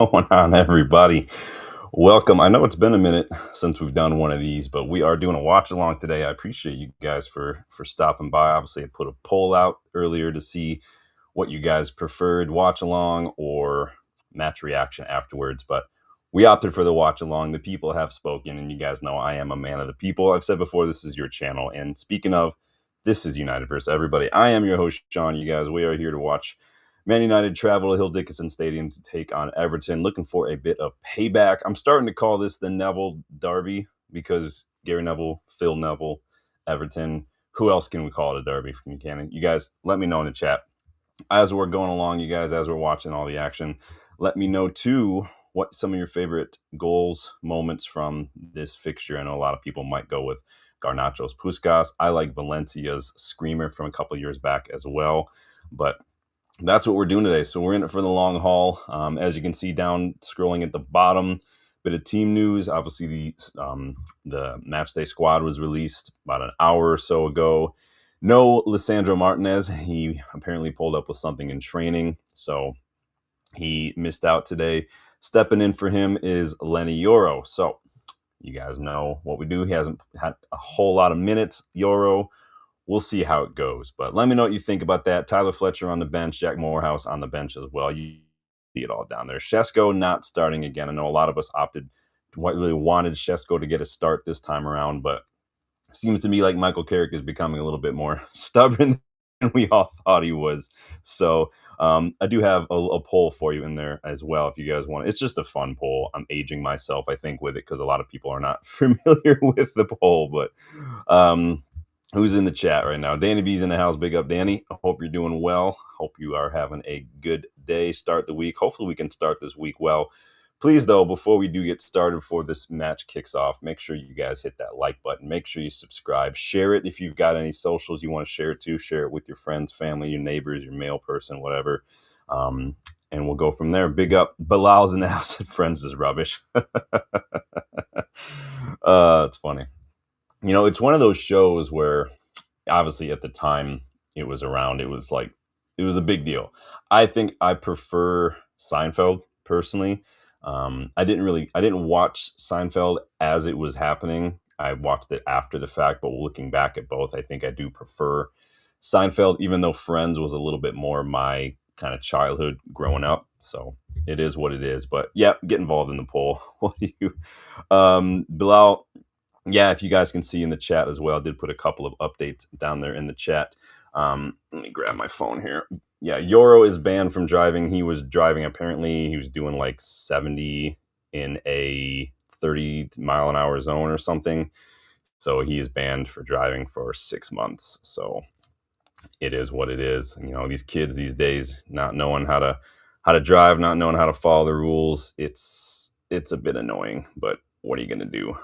Going on, everybody? Welcome. I know it's been a minute since we've done one of these, but we are doing a watch along today. I appreciate you guys for stopping by. Obviously, I put a poll out earlier to see what you guys preferred, watch along or match reaction afterwards. But we opted for the watch along. The people have spoken, and you guys know I am a man of the people. I've said before, this is your channel. And speaking of, this is United versus Everybody. I am your host, Sean. You guys, we are here to watch Man United travel to Hill Dickinson Stadium to take on Everton, looking for a bit of payback. I'm starting to call this the Neville Derby because Gary Neville, Phil Neville, Everton. Who else can we call it a derby? You guys, let me know in the chat. As we're going along, you guys, as we're watching all the action, let me know too what some of your favorite goals, moments from this fixture. I know a lot of people might go with Garnacho's Puskas. I like Valencia's screamer from a couple years back as well. But that's what we're doing today. So we're in it for the long haul. As you can see down scrolling at the bottom, bit of team news. Obviously, the match day squad was released about an hour or so ago. No Lisandro Martinez. He apparently pulled up with something in training, so he missed out today. Stepping in for him is Lenny Yoro. So you guys know what we do. He hasn't had a whole lot of minutes. Yoro, we'll see how it goes. But let me know what you think about that. Tyler Fletcher on the bench, Jack Morehouse on the bench as well. You see it all down there. Shesko not starting again. I know a lot of us really wanted Shesko to get a start this time around, but it seems to me like Michael Carrick is becoming a little bit more stubborn than we all thought he was. So I do have a poll for you in there as well if you guys want. It's just a fun poll. I'm aging myself, I think, with it because a lot of people are not familiar with the poll. But who's in the chat right now? Danny B's in the house. Big up, Danny. I hope you're doing well. Hope you are having a good day. Start the week. Hopefully we can start this week well. Please, though, before we do get started, before this match kicks off, make sure you guys hit that like button. Make sure you subscribe. Share it if you've got any socials you want to share it to. Share it with your friends, family, your neighbors, your mail person, whatever. And we'll go from there. Big up. Bilal's in the house. Friends is rubbish. It's funny. You know, it's one of those shows where obviously at the time it was around, it was a big deal. I think I prefer Seinfeld personally. I didn't watch Seinfeld as it was happening. I watched it after the fact, but looking back at both, I think I do prefer Seinfeld, even though Friends was a little bit more my kind of childhood growing up. So it is what it is. But yeah, get involved in the poll. What do you, Bilal? Yeah, if you guys can see in the chat as well, I did put a couple of updates down there in the chat. Let me grab my phone here. Yeah, Yoro is banned from driving. He was driving, apparently, he was doing like 70 in a 30-mile-an-hour zone or something. So he is banned for driving for 6 months. So it is what it is. You know, these kids these days not knowing how to drive, not knowing how to follow the rules. It's a bit annoying, but what are you gonna do?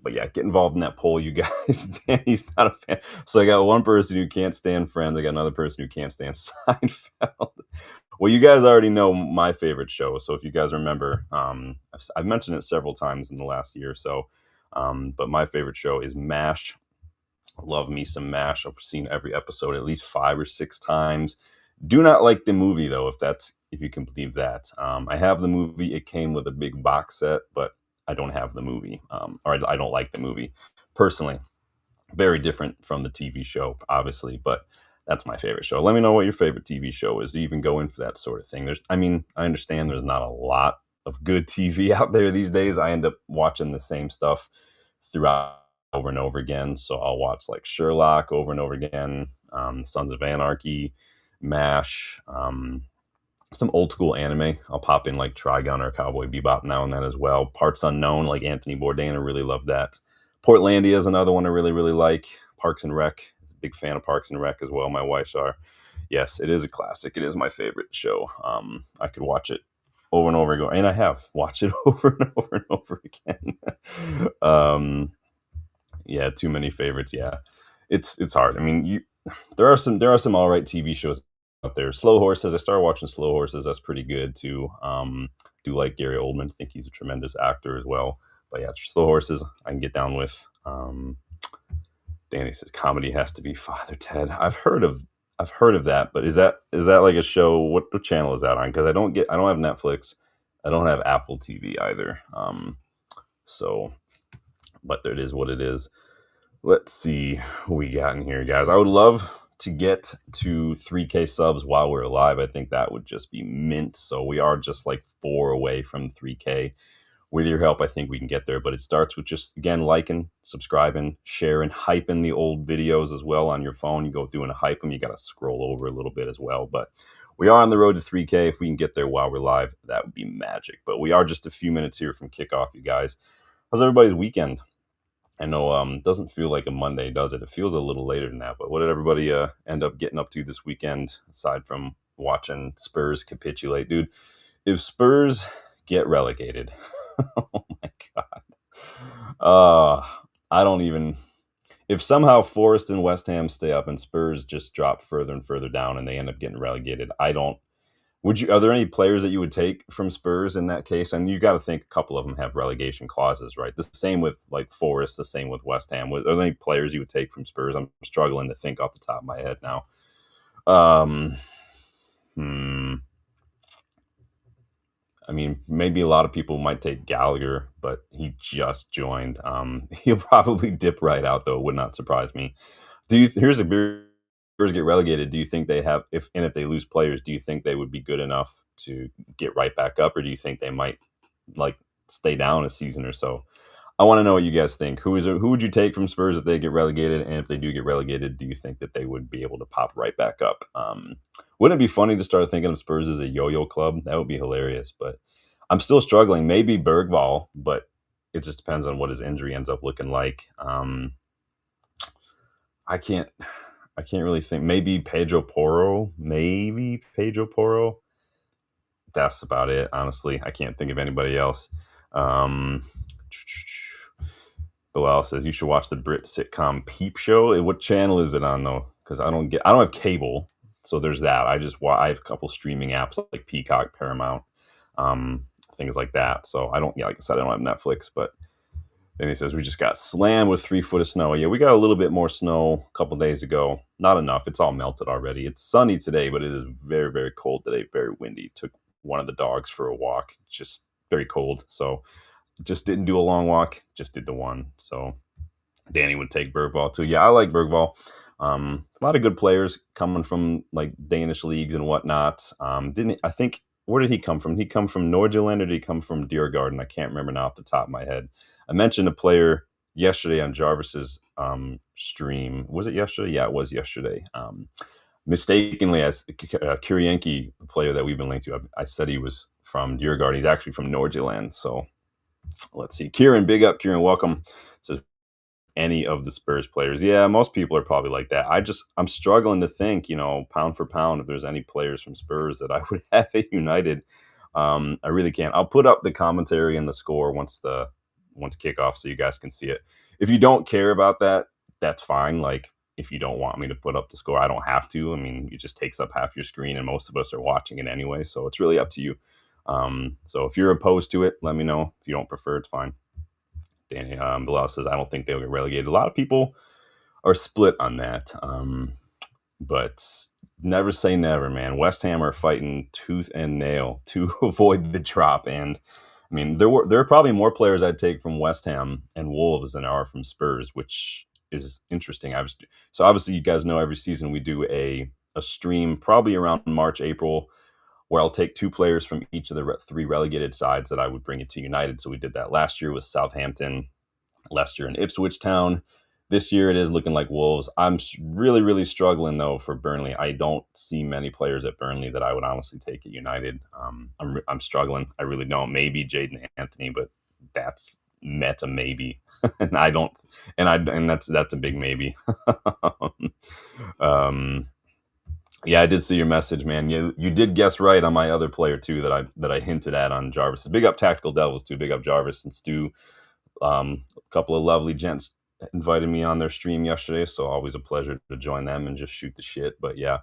But yeah, get involved in that poll, you guys. Danny's not a fan. So I got one person who can't stand Friends. I got another person who can't stand Seinfeld. Well, you guys already know my favorite show. So if you guys remember, I've mentioned it several times in the last year or so. But my favorite show is MASH. Love me some MASH. I've seen every episode at least 5 or 6 times. Do not like the movie though, if you can believe that. I have the movie. It came with a big box set, but I don't have the movie, or I don't like the movie personally. Very different from the TV show, obviously, but that's my favorite show. Let me know what your favorite TV show is. Do you even go in for that sort of thing? I understand there's not a lot of good TV out there these days. I end up watching the same stuff throughout over and over again. So I'll watch like Sherlock over and over again, Sons of Anarchy, MASH, some old school anime. I'll pop in like Trigun or Cowboy Bebop now and then as well. Parts Unknown, like Anthony Bourdain, I really love that. Portlandia is another one I really, really like. Parks and Rec, big fan of Parks and Rec as well. My wife's are. Yes, it is a classic. It is my favorite show. I could watch it over and over again, and I have watched it over and over and over again. Yeah, too many favorites. Yeah, it's hard. I mean, there are some all right TV shows out there. Slow Horses. I started watching Slow Horses. That's pretty good too. Do like Gary Oldman. I think he's a tremendous actor as well. But yeah, Slow Horses I can get down with. Danny says comedy has to be Father Ted. I've heard of that, but is that like a show? What channel is that on? Because I don't have Netflix. I don't have Apple TV either. So, but it is what it is. Let's see who we got in here, guys. I would love to get to 3K subs while we're alive. I think that would just be mint. So we are just like 4 away from 3K. With your help, I think we can get there. But it starts with just, again, liking, subscribing, sharing, hyping the old videos as well on your phone. You go through and hype them. You got to scroll over a little bit as well. But we are on the road to 3K. If we can get there while we're live, that would be magic. But we are just a few minutes here from kickoff, you guys. How's everybody's weekend? I know it doesn't feel like a Monday, does it? It feels a little later than that. But what did everybody end up getting up to this weekend, aside from watching Spurs capitulate? Dude, if Spurs get relegated, oh my God. I don't even... If somehow Forest and West Ham stay up and Spurs just drop further and further down and they end up getting relegated, I don't... Are there any players that you would take from Spurs in that case? And you got to think a couple of them have relegation clauses, right? The same with like Forest, the same with West Ham. Are there any players you would take from Spurs? I'm struggling to think off the top of my head now. I mean, maybe a lot of people might take Gallagher, but he just joined. He'll probably dip right out, though. It would not surprise me. Here's a beer. Spurs get relegated, do you think they have, if they lose players, do you think they would be good enough to get right back up, or do you think they might like stay down a season or so? I want to know what you guys think. Who would you take from Spurs if they get relegated, and if they do get relegated, do you think that they would be able to pop right back up? Wouldn't it be funny to start thinking of Spurs as a yo-yo club? That would be hilarious. But I'm still struggling. Maybe Bergvall, but it just depends on what his injury ends up looking like. I can't really think. Maybe Pedro Porro. That's about it, honestly. I can't think of anybody else. Bilal says you should watch the Brit sitcom Peep Show. What channel is it on, though? Because I don't have cable, so there's that. I have a couple streaming apps like Peacock, Paramount, things like that. So I don't. Yeah, like I said, I don't have Netflix, but. Then he says, we just got slammed with 3 foot of snow. Yeah, we got a little bit more snow a couple days ago. Not enough. It's all melted already. It's sunny today, but it is very, very cold today. Very windy. Took one of the dogs for a walk. Just very cold. So just didn't do a long walk. Just did the one. So Danny would take Bergvall too. Yeah, I like Bergvall. A lot of good players coming from like Danish leagues and whatnot. Where did he come from? Did he come from Nordjylland, or did he come from Diergarden? I can't remember now off the top of my head. I mentioned a player yesterday on Jarvis's stream. Was it yesterday? Yeah, it was yesterday. Mistakenly, as Kurienki, the player that we've been linked to, I said he was from Diergarden. He's actually from Nordjylland. So let's see. Kieran, big up. Kieran, welcome. Says any of the Spurs players. Yeah, most people are probably like that. I'm struggling to think, pound for pound, if there's any players from Spurs that I would have at United. I really can't. I'll put up the commentary and the score once kickoff, so you guys can see it. If you don't care about that, that's fine. Like, if you don't want me to put up the score, I don't have to. I mean, it just takes up half your screen, and most of us are watching it anyway, so it's really up to you. So if you're opposed to it, let me know. If you don't prefer, it's fine. Danny Bilal says, I don't think they'll get relegated. A lot of people are split on that. But never say never, man. West Ham are fighting tooth and nail to avoid the drop. And I mean, there are probably more players I'd take from West Ham and Wolves than there are from Spurs, which is interesting. So obviously, you guys know every season we do a stream probably around March, April, where I'll take 2 players from each of the 3 relegated sides that I would bring it to United. So we did that last year with Southampton, Leicester, and Ipswich Town. This year it is looking like Wolves. I'm really, really struggling, though, for Burnley. I don't see many players at Burnley that I would honestly take at United. I'm struggling. I really don't. Maybe Jaden Anthony, but that's a maybe. And I don't. And that's a big maybe. Yeah, I did see your message, man. You did guess right on my other player too that I hinted at on Jarvis. Big up Tactical Devils too. Big up Jarvis and Stu. A couple of lovely gents invited me on their stream yesterday, so always a pleasure to join them and just shoot the shit. But yeah,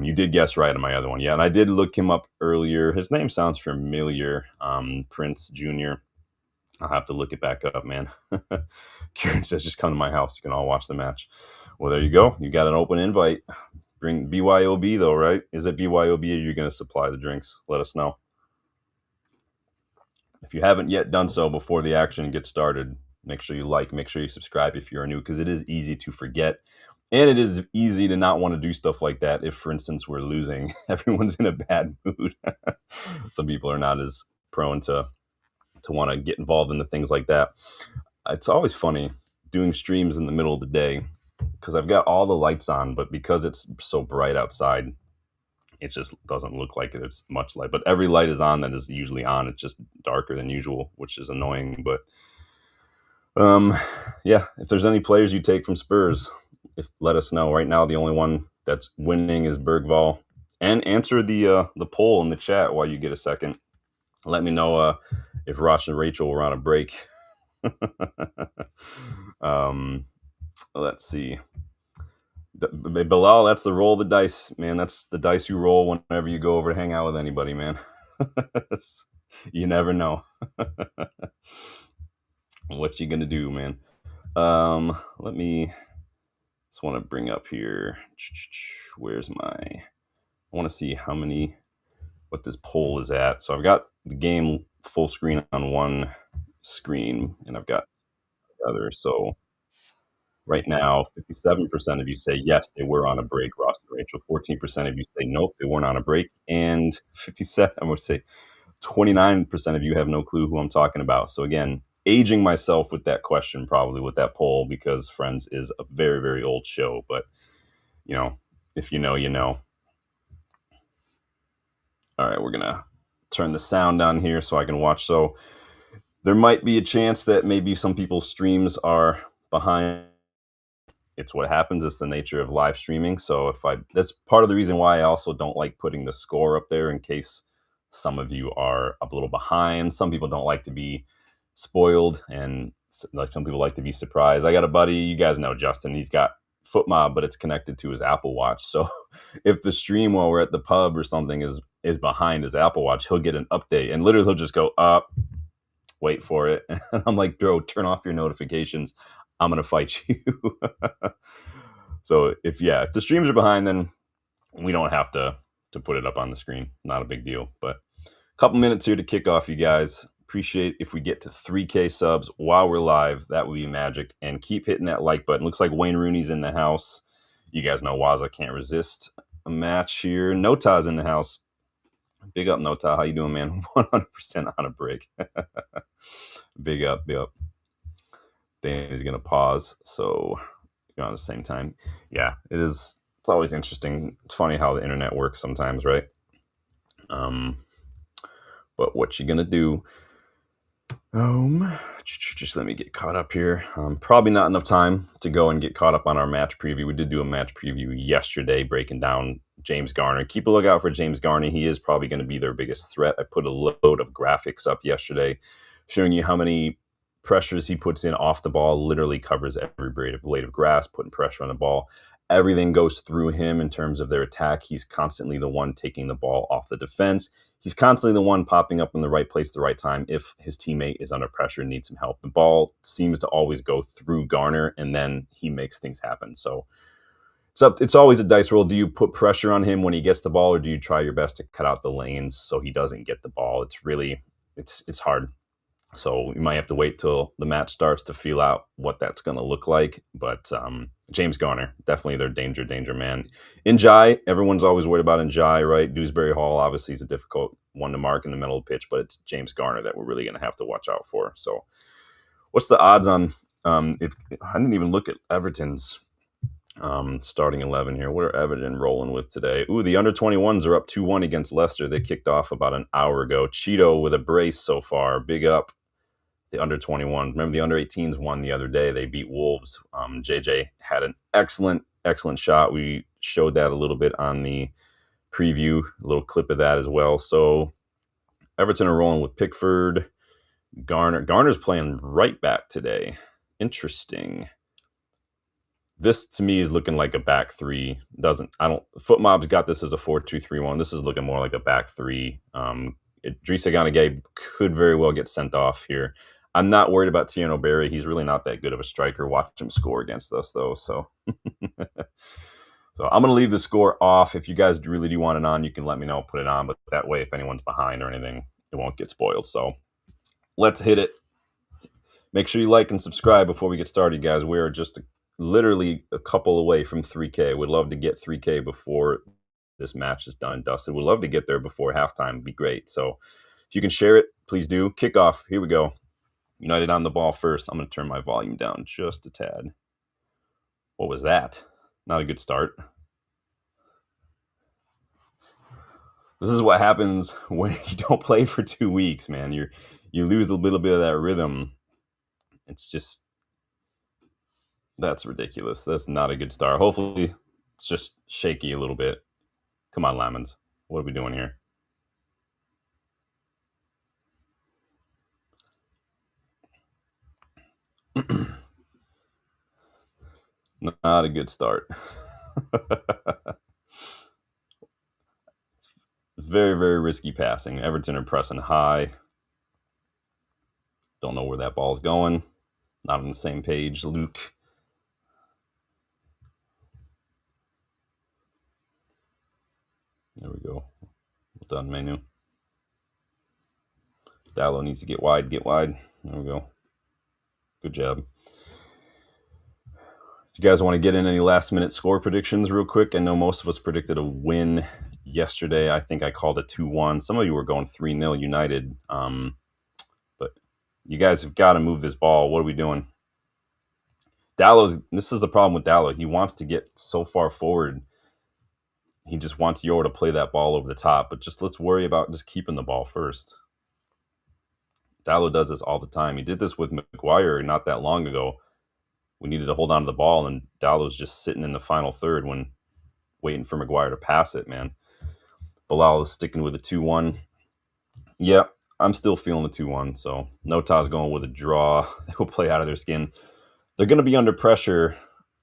you did guess right on my other one. Yeah, and I did look him up earlier. His name sounds familiar. Prince Jr. I'll have to look it back up, man. Kieran says, just come to my house. You can all watch the match. Well, there you go. You got an open invite. Bring BYOB, though, right? Is it BYOB, or are you going to supply the drinks? Let us know. If you haven't yet done so before the action gets started, make sure you like, make sure you subscribe if you're new, because it is easy to forget. And it is easy to not want to do stuff like that if, for instance, we're losing. Everyone's in a bad mood. Some people are not as prone to want to get involved in the things like that. It's always funny doing streams in the middle of the day because I've got all the lights on, but because it's so bright outside, it just doesn't look like it's much light. But every light is on that is usually on. It's just darker than usual, which is annoying. But um, yeah, if there's any players you take from Spurs, let us know. Right now, the only one that's winning is Bergvall. And answer the poll in the chat while you get a second. Let me know if Ross and Rachel were on a break. Let's see. Bilal, that's the roll of the dice, man. That's the dice you roll whenever you go over to hang out with anybody, man. You never know what you gonna do, man. Let me just want to bring up here. Where's my? I want to see what this poll is at. So I've got the game full screen on one screen, and I've got the other. So right now, 57% of you say yes, they were on a break, Ross and Rachel. 14% of you say nope, they weren't on a break. And 57, I would say 29% of you have no clue who I'm talking about. So again, aging myself with that question, probably with that poll, because Friends is a very, very old show. But, if you know, you know. All right, we're going to turn the sound on here so I can watch. So there might be a chance that maybe some people's streams are behind. It's what happens. It's the nature of live streaming. So that's part of the reason why I also don't like putting the score up there in case some of you are a little behind. Some people don't like to be spoiled, and like some people like to be surprised. I got a buddy, you guys know Justin. He's got Foot Mob, but it's connected to his Apple Watch. So if the stream while we're at the pub or something is behind his Apple Watch, he'll get an update, and literally he'll just go up. Wait for it. And I'm like, bro, turn off your notifications. I'm going to fight you. So if the streams are behind, then we don't have to put it up on the screen. Not a big deal. But a couple minutes here to kick off, you guys. Appreciate if we get to 3K subs while we're live. That would be magic. And keep hitting that like button. Looks like Wayne Rooney's in the house. You guys know Waza can't resist a match here. Nota's in the house. Big up, Nota. How you doing, man? 100% on a break. Big up, big up. Danny's going to pause. So you're on the same time. Yeah, it is. It's always interesting. It's funny how the internet works sometimes, right? But what you going to do? Just let me get caught up here. Probably not enough time to go and get caught up on our match preview. We did do a match preview yesterday, breaking down James Garner. Keep a lookout for James Garner. He is probably going to be their biggest threat. I put a load of graphics up yesterday showing you how many pressures he puts in off the ball, literally covers every blade of grass, putting pressure on the ball. Everything goes through him in terms of their attack. He's constantly the one taking the ball off the defense. He's constantly the one popping up in the right place at the right time if his teammate is under pressure and needs some help. The ball seems to always go through Garner, and then he makes things happen. So it's always a dice roll. Do you put pressure on him when he gets the ball, or do you try your best to cut out the lanes so he doesn't get the ball? It's hard. So you might have to wait till the match starts to feel out what that's going to look like. But James Garner, definitely their danger man. Njai, everyone's always worried about Njai, right? Dewsbury Hall obviously is a difficult one to mark in the middle of the pitch, but it's James Garner that we're really going to have to watch out for. So what's the odds on I didn't even look at Everton's starting 11 here. What are Everton rolling with today? Ooh, the under-21s are up 2-1 against Leicester. They kicked off about an hour ago. Cheeto with a brace so far. Big up. The under-21. Remember, the under-18s won the other day. They beat Wolves. JJ had an excellent shot. We showed that a little bit on the preview, a little clip of that as well. So Everton are rolling with Pickford. Garner's playing right back today. Interesting. This, to me, is looking like a back three. Foot Mob's got this as a 4-2-3-1. This is looking more like a back three. Idrissa Gana Gueye could very well get sent off here. I'm not worried about Tiano Berry. He's really not that good of a striker. Watch him score against us, though. So, so I'm going to leave the score off. If you guys really do want it on, you can let me know. Put it on. But that way, if anyone's behind or anything, it won't get spoiled. So Let's hit it. Make sure you like and subscribe before we get started, guys. We are just literally a couple away from 3K. We'd love to get 3K before this match is done and dusted. We'd love to get there before halftime. It'd be great. So if you can share it, please do. Kickoff. Here we go. United on the ball first. I'm going to turn my volume down just a tad. What was that? Not a good start. This is what happens when you don't play for 2 weeks, man. You lose a little bit of that rhythm. It's just, that's ridiculous. That's not a good start. Hopefully it's just shaky a little bit. Come on, Lemons. What are we doing here? Not a good start. It's very, very risky passing. Everton are pressing high. Don't know where that ball's going. Not on the same page, Luke. There we go. Well done, Menu. Dallo needs to get wide. Get wide. There we go. Good job. You guys want to get in any last-minute score predictions real quick? I know most of us predicted a win yesterday. I think I called it 2-1. Some of you were going 3-0 United. But you guys have got to move this ball. What are we doing? This is the problem with Dallo. He wants to get so far forward. He just wants Euro to play that ball over the top. But just let's worry about just keeping the ball first. Dallo does this all the time. He did this with Maguire not that long ago. We needed to hold on to the ball, and Dallow's just sitting in the final third when waiting for Maguire to pass it, man. Bilal is sticking with a 2-1. Yeah, I'm still feeling the 2-1, so Nota's going with a draw. They will play out of their skin. They're going to be under pressure,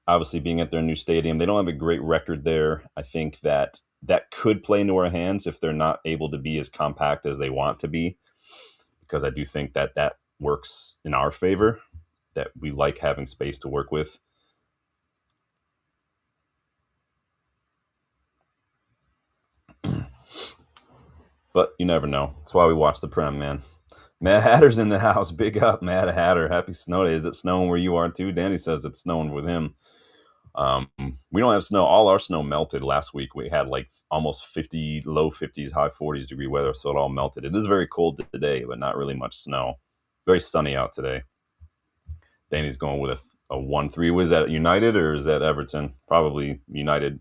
obviously, being at their new stadium. They don't have a great record there. I think that could play into our hands if they're not able to be as compact as they want to be, because I do think that works in our favor, that we like having space to work with. But you never know. That's why we watch the Prem, man. Mad Hatter's in the house. Big up, Mad Hatter. Happy snow day. Is it snowing where you are too? Danny says it's snowing with him. We don't have snow. All our snow melted last week. We had like almost 50, low 50s, high 40s degree weather, so it all melted. It is very cold today, but not really much snow. Very sunny out today. Danny's going with a 1-3. Was that United or is that Everton? Probably United.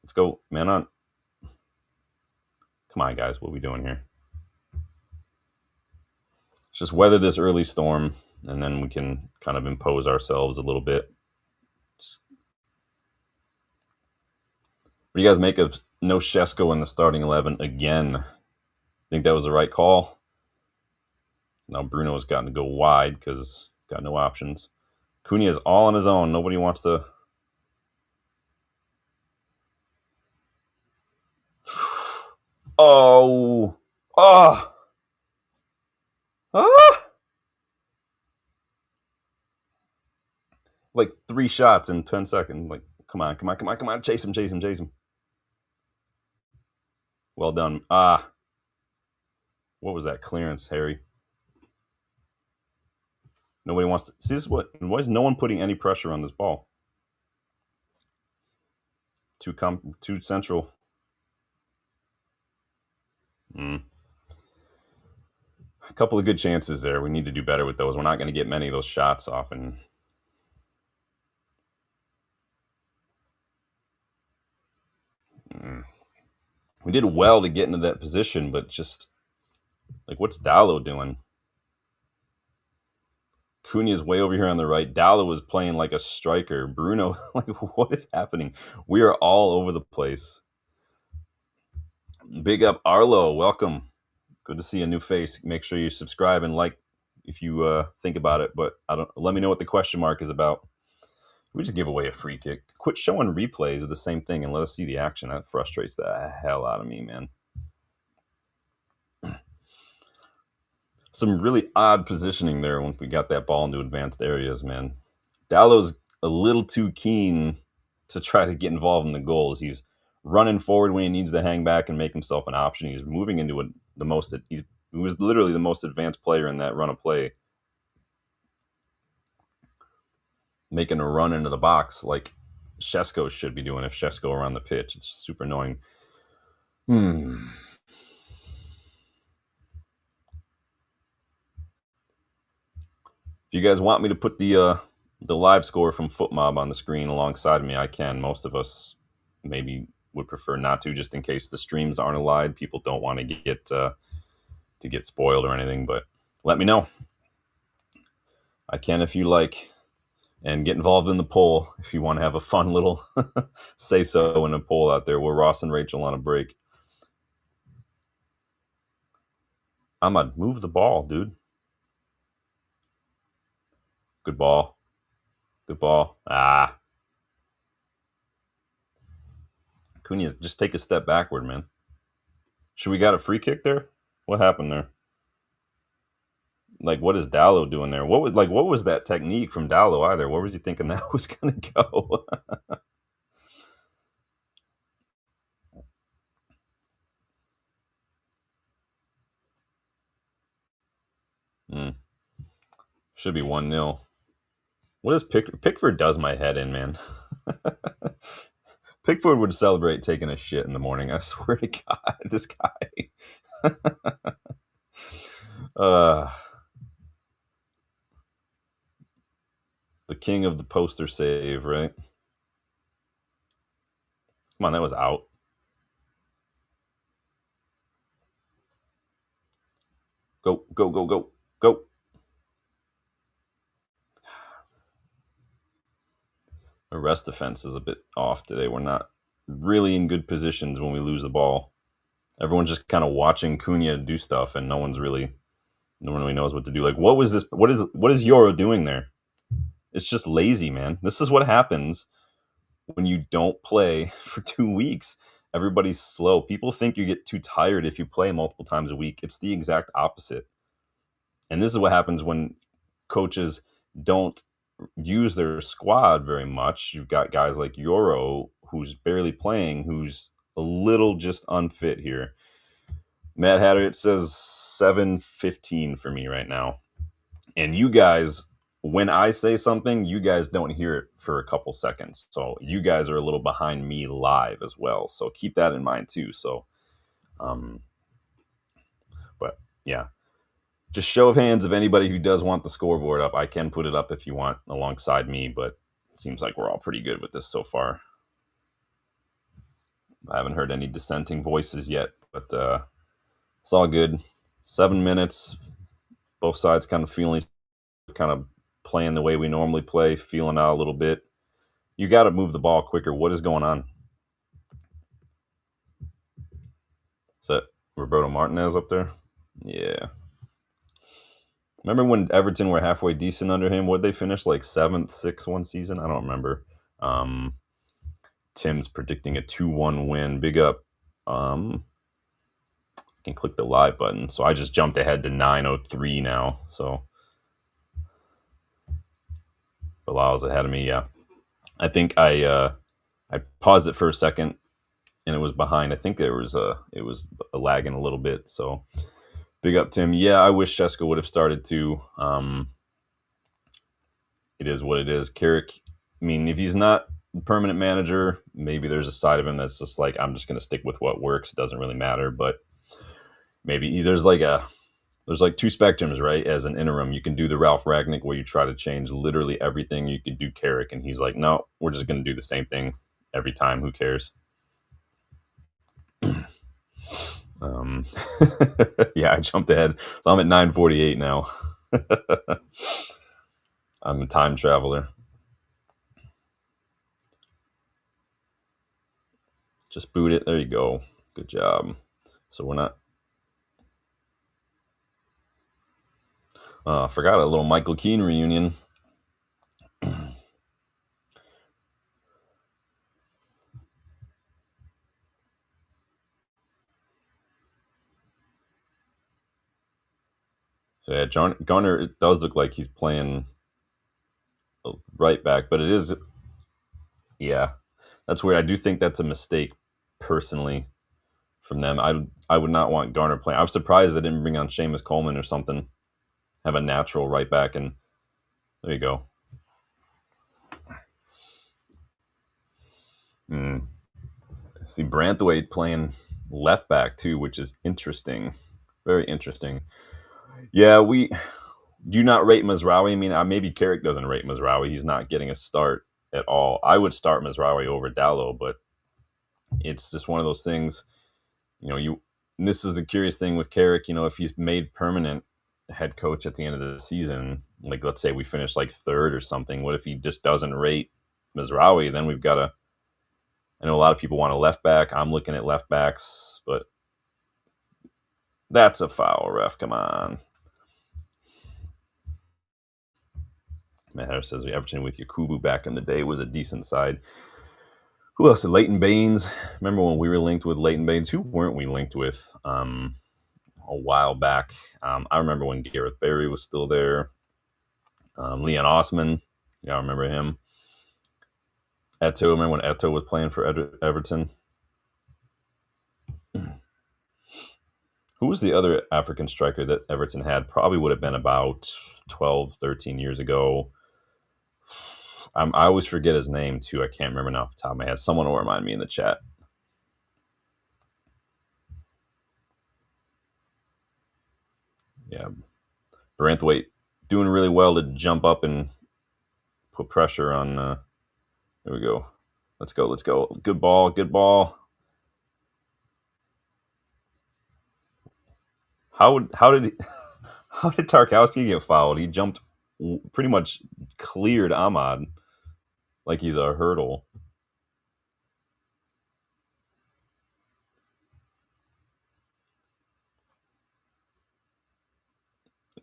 Let's go, man on. Come on, guys. What are we doing here? Let's just weather this early storm, and then we can kind of impose ourselves a little bit. What do you guys make of no Shesko in the starting 11 again? Think that was the right call? Now Bruno's gotten to go wide because got no options. Cunha is all on his own. Nobody wants to. Oh. Oh. Ah. Like 3 shots in 10 seconds. Like, come on. Chase him. Well done. Ah. What was that clearance, Harry? Nobody wants to. See, this is why is no one putting any pressure on this ball? Too central. A couple of good chances there. We need to do better with those. We're not going to get many of those shots off. And we did well to get into that position, but just like, what's Dallo doing? Cunha's way over here on the right. Dallo was playing like a striker. Bruno, like, what is happening? We are all over the place. Big up Arlo, welcome. Good to see a new face. Make sure you subscribe and like if you think about it. But let me know what the question mark is about. We just give away a free kick. Quit showing replays of the same thing and let us see the action. That frustrates the hell out of me, man. Some really odd positioning there when we got that ball into advanced areas, man. Dallo's a little too keen to try to get involved in the goals. He's running forward when he needs to hang back and make himself an option. He's moving into the most that he's who was literally the most advanced player in that run of play, making a run into the box like Shesko should be doing if Shesko were on the pitch. It's super annoying. Hmm. If you guys want me to put the live score from FootMob on the screen alongside me, I can. Most of us maybe would prefer not to, just in case the streams aren't alive. People don't want to get spoiled or anything, but let me know. I can if you like, and get involved in the poll if you want to have a fun little say so in a poll out there. We're Ross and Rachel on a break. I'm gonna move the ball, dude. Good ball. Good ball. Ah. Cunha, just take a step backward, man. Should we got a free kick there? What happened there? Like, what is Dallo doing there? What was that technique from Dallo either? Where was he thinking that was gonna go? mm. Should be 1-0. What is Pickford does my head in, man. Pickford would celebrate taking a shit in the morning. I swear to God, this guy. uh, the king of the poster save, right? Come on, that was out. Go, go, go, go, go. The rest defense is a bit off today. We're not really in good positions when we lose the ball. Everyone's just kind of watching Cunha do stuff, and no one really knows what to do. Like, what was this? What is Euro doing there? It's just lazy, man. This is what happens when you don't play for 2 weeks. Everybody's slow. People think you get too tired if you play multiple times a week. It's the exact opposite. And this is what happens when coaches don't use their squad very much. You've got guys like Euro, who's barely playing, who's a little just unfit here. Matt Hatter, it says 7:15 for me right now. And you guys, when I say something, you guys don't hear it for a couple seconds. So you guys are a little behind me live as well. So keep that in mind too. So, um, but yeah, just show of hands of anybody who does want the scoreboard up. I can put it up if you want alongside me, but it seems like we're all pretty good with this so far. I haven't heard any dissenting voices yet, but it's all good. 7 minutes, both sides kind of playing the way we normally play, feeling out a little bit. You got to move the ball quicker. What is going on? Is that Roberto Martinez up there? Yeah. Remember when Everton were halfway decent under him? Would they finish like 7th, 6th one season? I don't remember. Tim's predicting a 2-1 win. Big up. I can click the live button. So I just jumped ahead to 9:03 now. So Bilal's ahead of me. Yeah. I think I paused it for a second and it was behind. I think it was lagging a little bit. So big up Tim. Yeah, I wish Shesko would have started too. It is what it is. Carrick, I mean, if he's not permanent manager, maybe there's a side of him that's just like, I'm just going to stick with what works. It doesn't really matter. But maybe there's like two spectrums, right? As an interim, you can do the Ralph Ragnick where you try to change literally everything. You could do Carrick, and he's like, no, we're just going to do the same thing every time. Who cares? um, yeah, I jumped ahead. So I'm at 9:48 now. I'm a time traveler. Just boot it. There you go. Good job. So we're not. I forgot a little Michael Keane reunion. So yeah, Garner, it does look like he's playing right back, but it is, yeah, that's weird. I do think that's a mistake, personally, from them. I would not want Garner playing. I was surprised they didn't bring on Seamus Coleman or something. Have a natural right back, and there you go. See Branthwaite playing left back too, which is interesting. Very interesting. Yeah, we do not rate Mazraoui. I mean, maybe Carrick doesn't rate Mazraoui. He's not getting a start at all. I would start Mazraoui over Dallo, but it's just one of those things. And this is the curious thing with Carrick. If he's made permanent head coach at the end of the season, like let's say we finish like third or something, what if he just doesn't rate Mazraoui? Then we've got to. I know a lot of people want a left back. I'm looking at left backs, but that's a foul, ref. Come on. Matt says Everton with Yakubu back in the day was a decent side. Who else? Leighton Baines. Remember when we were linked with Leighton Baines? Who weren't we linked with a while back? I remember when Gareth Barry was still there. Leon Osman. Yeah, I remember him. Eto'o. Remember when Eto'o was playing for Everton? Who was the other African striker that Everton had? Probably would have been about 12, 13 years ago. I always forget his name, too. I can't remember now off the top of my head. Someone will remind me in the chat. Yeah. Branthwaite doing really well to jump up and put pressure on. There we go. Let's go. Let's go. Good ball. Good ball. How did how did Tarkowski get fouled? He jumped, pretty much cleared Ahmad like he's a hurdle.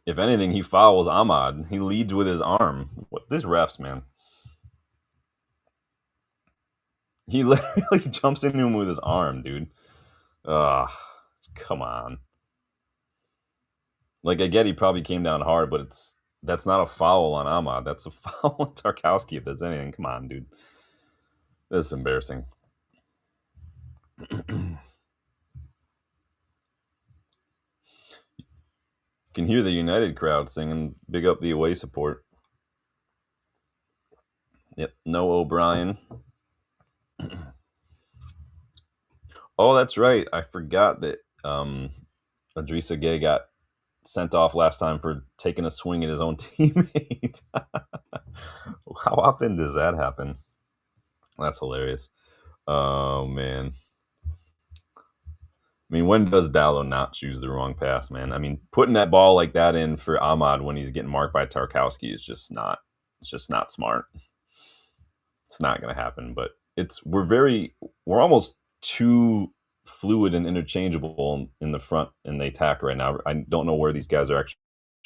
If anything, he fouls Ahmad. He leads with his arm. What this refs, man? He literally jumps into him with his arm, dude. Ugh, come on. Like I get he probably came down hard, but that's not a foul on Ahmad. That's a foul on Tarkowski if there's anything. Come on, dude. This is embarrassing. You can hear the United crowd singing "Big Up the Away Support." Yep, no O'Brien. Oh, that's right. I forgot that Idrissa Gueye got sent off last time for taking a swing at his own teammate. How often does that happen? That's hilarious. Oh man. I mean, when does Dallo not choose the wrong pass, man? I mean, putting that ball like that in for Ahmad when he's getting marked by Tarkowski is just not. It's just not smart. It's not going to happen. But we're almost too fluid and interchangeable in the front in the attack right now. I don't know where these guys are actually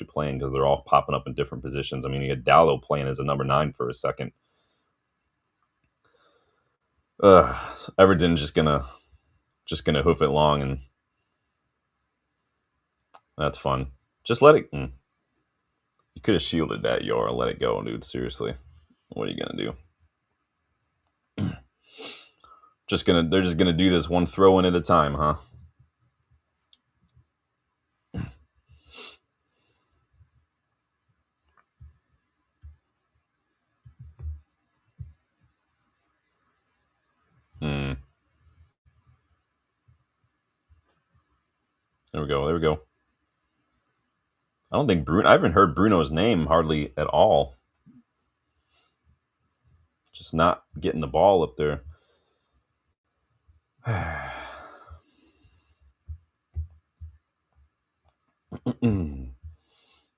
playing because they're all popping up in different positions. I mean, you had Dallo playing as a number 9 for a second. Everton just gonna hoof it long, and that's fun. Just let it. You could have shielded that, Yor. Let it go, dude. Seriously, what are you gonna do? They're just gonna do this one throw in at a time, huh? There we go. There we go. I don't think Bruno. I haven't heard Bruno's name hardly at all. Just not getting the ball up there.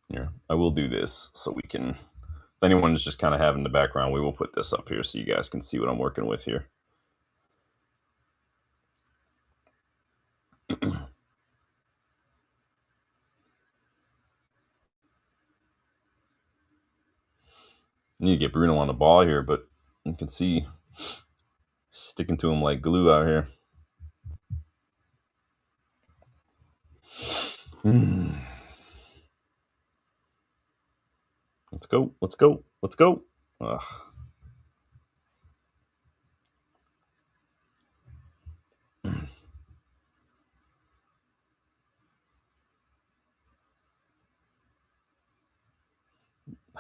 Here, I will do this so we can. If anyone is just kind of having the background, we will put this up here so you guys can see what I'm working with here. Need to get Bruno on the ball here, but you can see sticking to him like glue out here. Let's go. Let's go. Let's go. Ugh.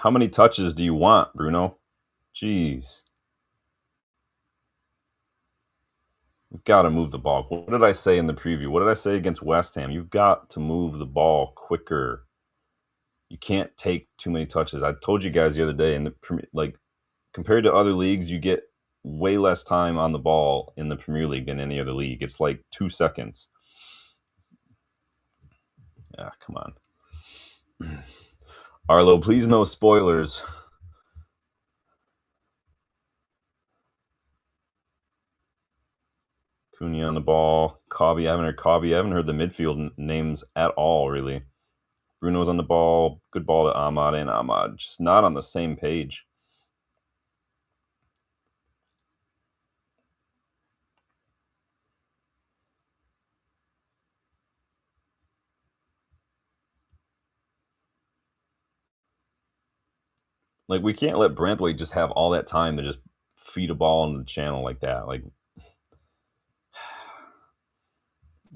How many touches do you want, Bruno? Jeez. You've got to move the ball. What did I say in the preview? What did I say against West Ham? You've got to move the ball quicker. You can't take too many touches. I told you guys the other day, in the like compared to other leagues, you get way less time on the ball in the Premier League than any other league. It's like 2 seconds. Ah, come on. Arlo, please no spoilers. Cunha on the ball. Cobby, I haven't heard Cobby. I haven't heard the midfield names at all, really. Bruno's on the ball. Good ball to Ahmad, and Ahmad just not on the same page. Like, we can't let Branthwaite just have all that time to just feed a ball in the channel like that. Like,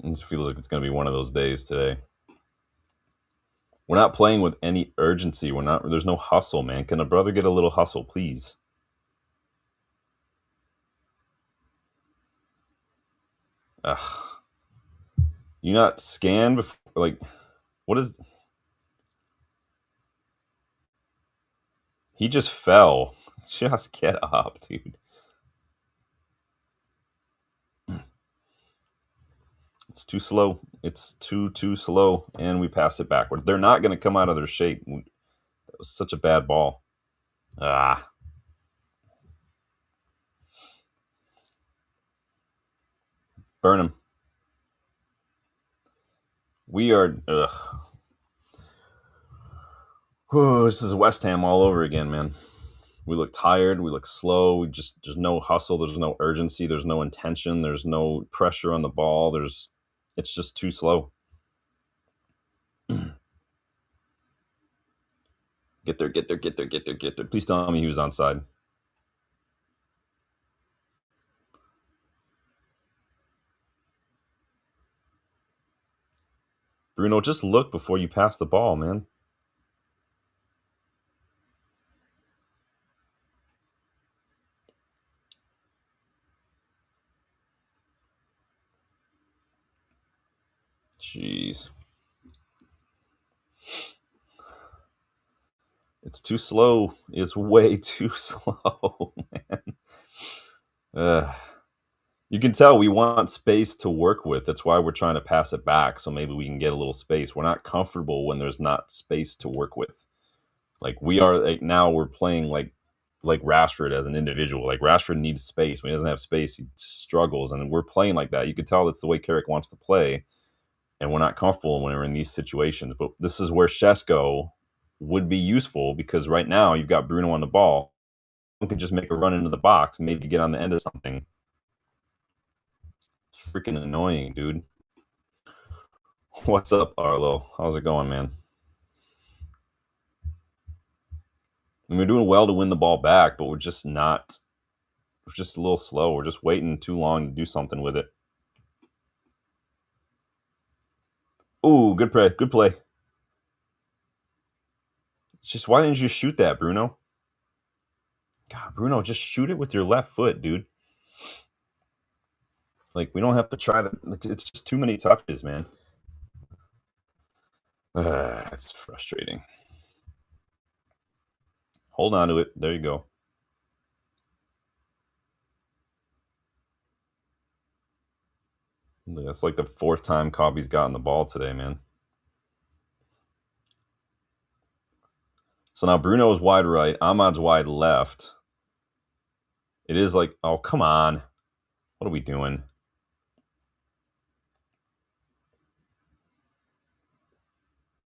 it just feels like it's going to be one of those days today. We're not playing with any urgency. There's no hustle, man. Can a brother get a little hustle, please? Ugh. You not scan before, like, what is. He just fell. Just get up, dude. It's too slow. It's too slow, and we pass it backwards. They're not going to come out of their shape. That was such a bad ball. Ah, burn him. We are. Ugh. Whew, this is West Ham all over again, man. We look tired. We look slow. There's no hustle. There's no urgency. There's no intention. There's no pressure on the ball. It's just too slow. Get there, get there, get there, get there, get there. Please tell me he was onside. Bruno, just look before you pass the ball, man. Jeez. It's too slow. It's way too slow, man. You can tell we want space to work with. That's why we're trying to pass it back, so maybe we can get a little space. We're not comfortable when there's not space to work with. Like, we are, like, now we're playing like Rashford as an individual. Like, Rashford needs space. When he doesn't have space, he struggles, and we're playing like that. You can tell that's the way Carrick wants to play, and we're not comfortable when we're in these situations. But this is where Shesko would be useful, because right now you've got Bruno on the ball. You can just make a run into the box, maybe get on the end of something. It's freaking annoying, dude. What's up, Arlo? How's it going, man? I mean, we're doing well to win the ball back, but we're just not. We're just a little slow. We're just waiting too long to do something with it. Ooh, good play. Good play. It's just, why didn't you shoot that, Bruno? God, Bruno, just shoot it with your left foot, dude. Like, we don't have to try to. Like, it's just too many touches, man. It's frustrating. Hold on to it. There you go. That's like the fourth time Cobby's gotten the ball today, man. So now Bruno's wide right. Ahmad's wide left. It is like, oh, come on. What are we doing?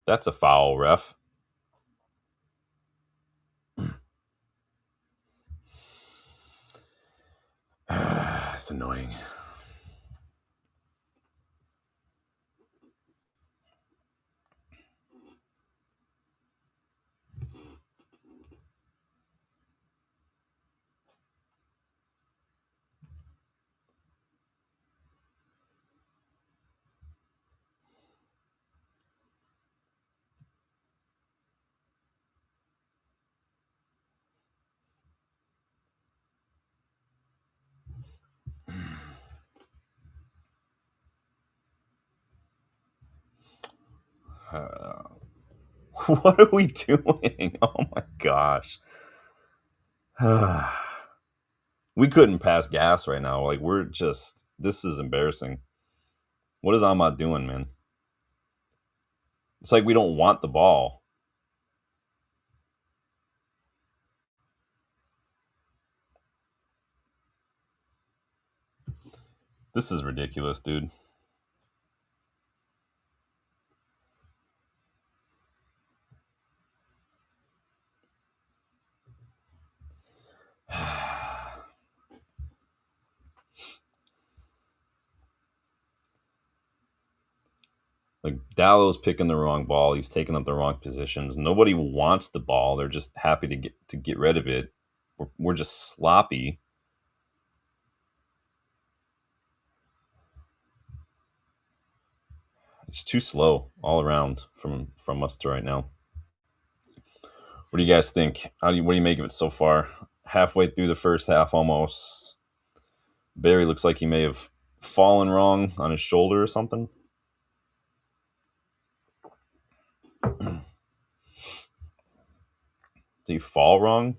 That's a foul, ref. It's annoying. What are we doing? Oh my gosh. We couldn't pass gas right now. Like, we're just, this is embarrassing. What is Ahmad doing, man? It's like we don't want the ball. This is ridiculous, dude. Like, Dallow's picking the wrong ball. He's taking up the wrong positions. Nobody wants the ball. They're just happy to get rid of it. We're just sloppy. It's too slow all around from us to right now. What do you guys think? What do you make of it so far? Halfway through the first half, almost. Barry looks like he may have fallen wrong on his shoulder or something. Did he fall wrong?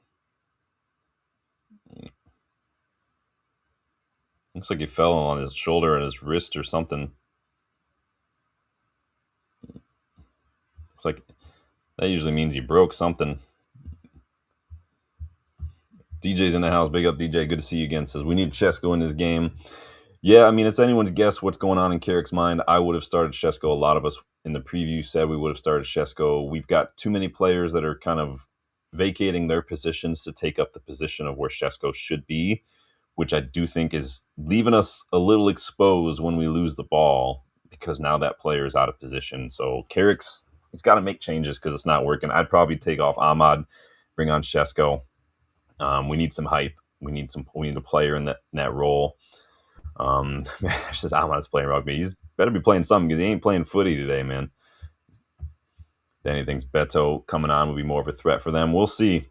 Looks like he fell on his shoulder and his wrist or something. Looks like that usually means he broke something. DJ's in the house. Big up, DJ. Good to see you again. Says we need Chesko in this game. Yeah, I mean, it's anyone's guess what's going on in Carrick's mind. I would have started Shesko. A lot of us in the preview said we would have started Shesko. We've got too many players that are kind of vacating their positions to take up the position of where Shesko should be, which I do think is leaving us a little exposed when we lose the ball because now that player is out of position. So he's got to make changes because it's not working. I'd probably take off Ahmad, bring on Shesko. We need some height. We need a player in that role. It's just Ahmad's playing rugby. He's better be playing something because he ain't playing footy today, man. Danny thinks Beto coming on will be more of a threat for them. We'll see.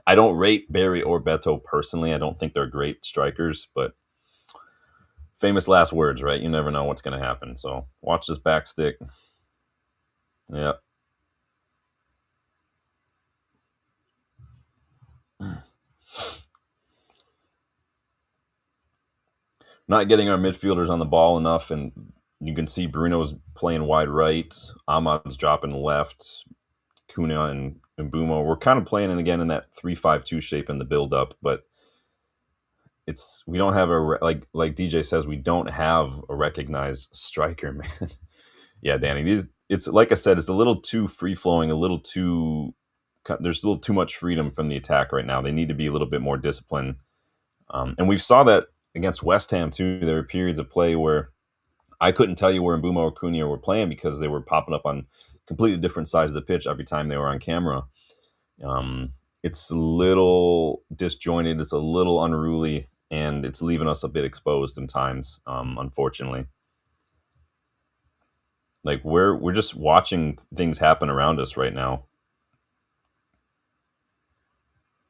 I don't rate Barry or Beto personally. I don't think they're great strikers, but famous last words, right? You never know what's going to happen. So watch this back stick. Yeah. Not getting our midfielders on the ball enough, and you can see Bruno's playing wide right. Ahmad's dropping left. Kuna and Mbumo. We're kind of playing it again in that 3-5-2 shape in the build-up, but we don't have like DJ says, we don't have a recognized striker, man. Yeah, Danny, it's like I said, it's a little too free-flowing, there's a little too much freedom from the attack right now. They need to be a little bit more disciplined. And we saw that against West Ham too. There were periods of play where I couldn't tell you where Mbumo or Cunha were playing because they were popping up on completely different sides of the pitch every time they were on camera. It's a little disjointed, it's a little unruly, and it's leaving us a bit exposed sometimes, unfortunately. Like we're just watching things happen around us right now.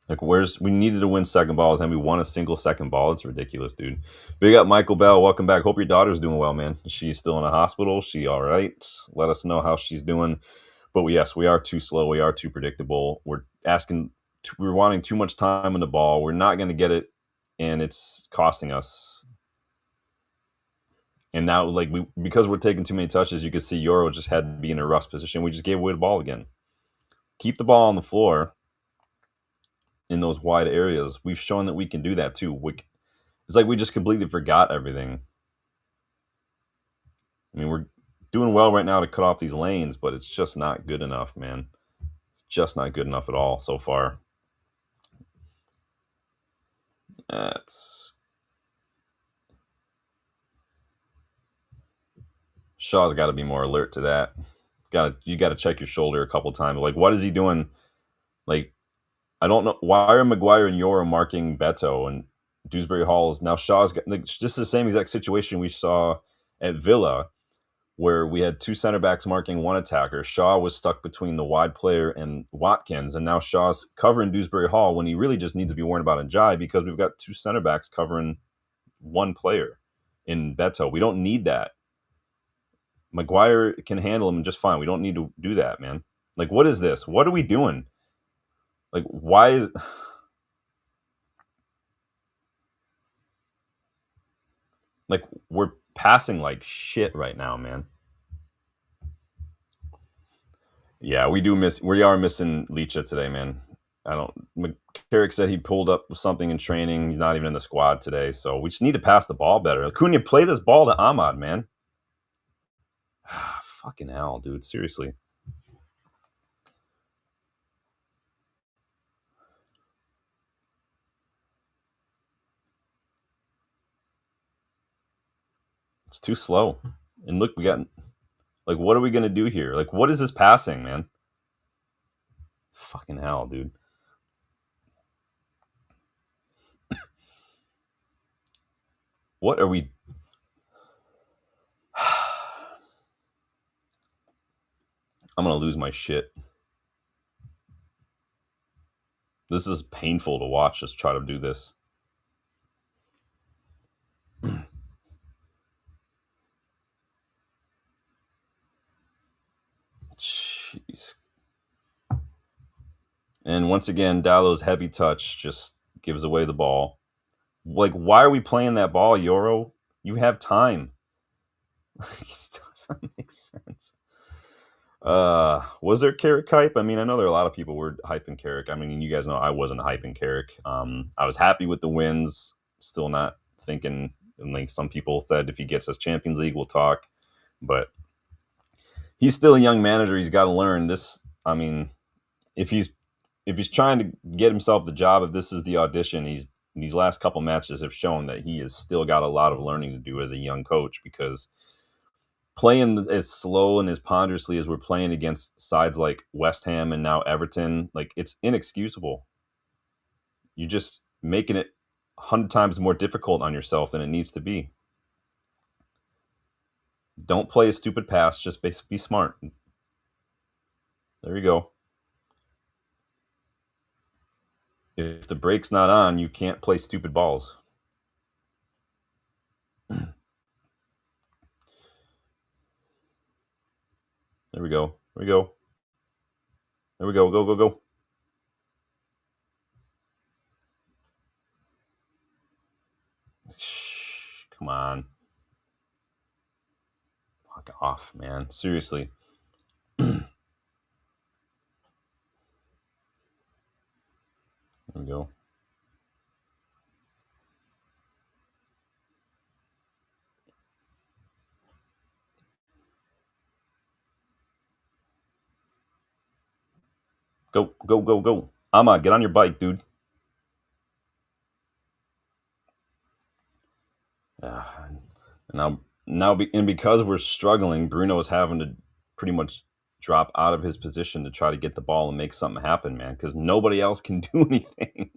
Like we needed to win second balls and we won a single second ball. It's ridiculous, dude. Big up Michael Bell. Welcome back. Hope your daughter's doing well, man. She's still in a hospital. She all right? Let us know how she's doing. But yes, we are too slow. We are too predictable. We're wanting too much time on the ball. We're not going to get it, and it's costing us. And now, like because we're taking too many touches, you can see Euro just had to be in a rough position. We just gave away the ball again. Keep the ball on the floor in those wide areas. We've shown that we can do that too. It's like we just completely forgot everything. I mean, we're doing well right now to cut off these lanes, but it's just not good enough, man. It's just not good enough at all so far. Shaw's got to be more alert to that. You got to check your shoulder a couple times. Like, what is he doing? Like, I don't know. Why are Maguire and Yoro marking Beto and Dewsbury Hall is now Shaw's got just the same exact situation we saw at Villa, where we had two center backs marking one attacker. Shaw was stuck between the wide player and Watkins, and now Shaw's covering Dewsbury Hall when he really just needs to be worrying about Njai because we've got two center backs covering one player in Beto. We don't need that. Maguire can handle him just fine. We don't need to do that, man. Like, what is this? What are we doing? Like, why is like we're passing like shit right now, man? Yeah, we are missing Leacha today, man. I don't. Carrick said he pulled up with something in training. He's not even in the squad today, so we just need to pass the ball better. Acuna, play this ball to Ahmad, man. Fucking hell, dude. Seriously. It's too slow. And look, we got like, what are we gonna do here? Like, what is this passing, man? Fucking hell, dude. What are we? I'm gonna lose my shit. This is painful to watch us try to do this. Jeez. And once again, Dallow's heavy touch just gives away the ball. Like, why are we playing that ball, Euro? You have time. It doesn't make sense. Was there Carrick hype? I mean, I know there are a lot of people were hyping Carrick. I mean, you guys know I wasn't hyping Carrick. I was happy with the wins. Still not thinking, and like some people said, if he gets us Champions League, we'll talk. But he's still a young manager. He's got to learn this. I mean, if he's trying to get himself the job, if this is the audition, these last couple matches have shown that he has still got a lot of learning to do as a young coach, because playing as slow and as ponderously as we're playing against sides like West Ham and now Everton, like, it's inexcusable. You're just making it 100 times more difficult on yourself than it needs to be. Don't play a stupid pass. Just be smart. There you go. If the brake's not on, you can't play stupid balls. There we go. There we go. There we go. Go, go, go. Come on. Fuck off, man. Seriously. There we go. Go, go, go, go. Ahmad, get on your bike, dude. And because we're struggling, Bruno is having to pretty much drop out of his position to try to get the ball and make something happen, man, because nobody else can do anything.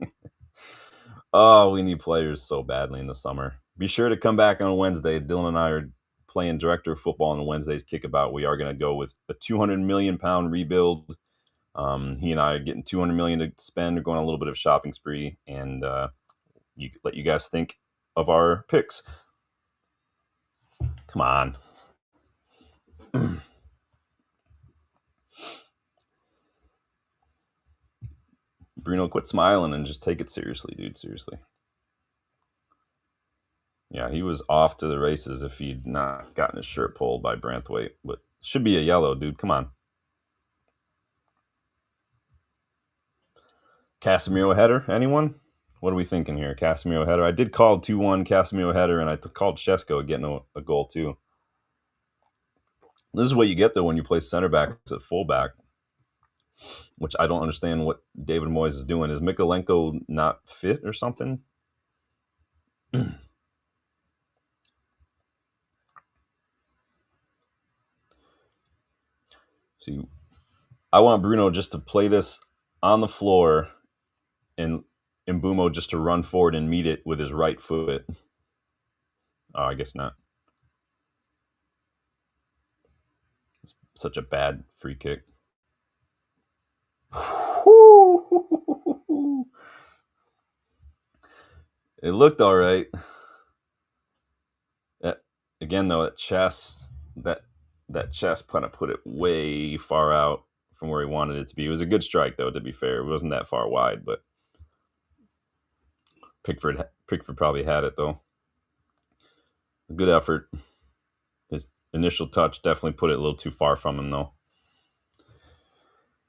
Oh, we need players so badly in the summer. Be sure to come back on Wednesday. Dylan and I are playing director of football on Wednesday's Kickabout. We are going to go with a 200 million pound rebuild. He and I are getting 200 million to spend. We're going on a little bit of shopping spree, and let you guys think of our picks. Come on. Bruno, quit smiling and just take it seriously, dude. Seriously. Yeah, he was off to the races if he'd not gotten his shirt pulled by Branthwaite. But should be a yellow, dude. Come on. Casemiro header, anyone? What are we thinking here? Casemiro header. I did call 2-1 Casemiro header, and I called Shesko getting a goal too. This is what you get, though, when you play center back at fullback, which I don't understand what David Moyes is doing. Is Mikolenko not fit or something? See, I want Bruno just to play this on the floor and Mbumo just to run forward and meet it with his right foot. Oh, I guess not. It's such a bad free kick. It looked all right. Again, though, that that chest kind of put it way far out from where he wanted it to be. It was a good strike, though, to be fair. It wasn't that far wide, but Pickford probably had it, though. A good effort. His initial touch definitely put it a little too far from him, though.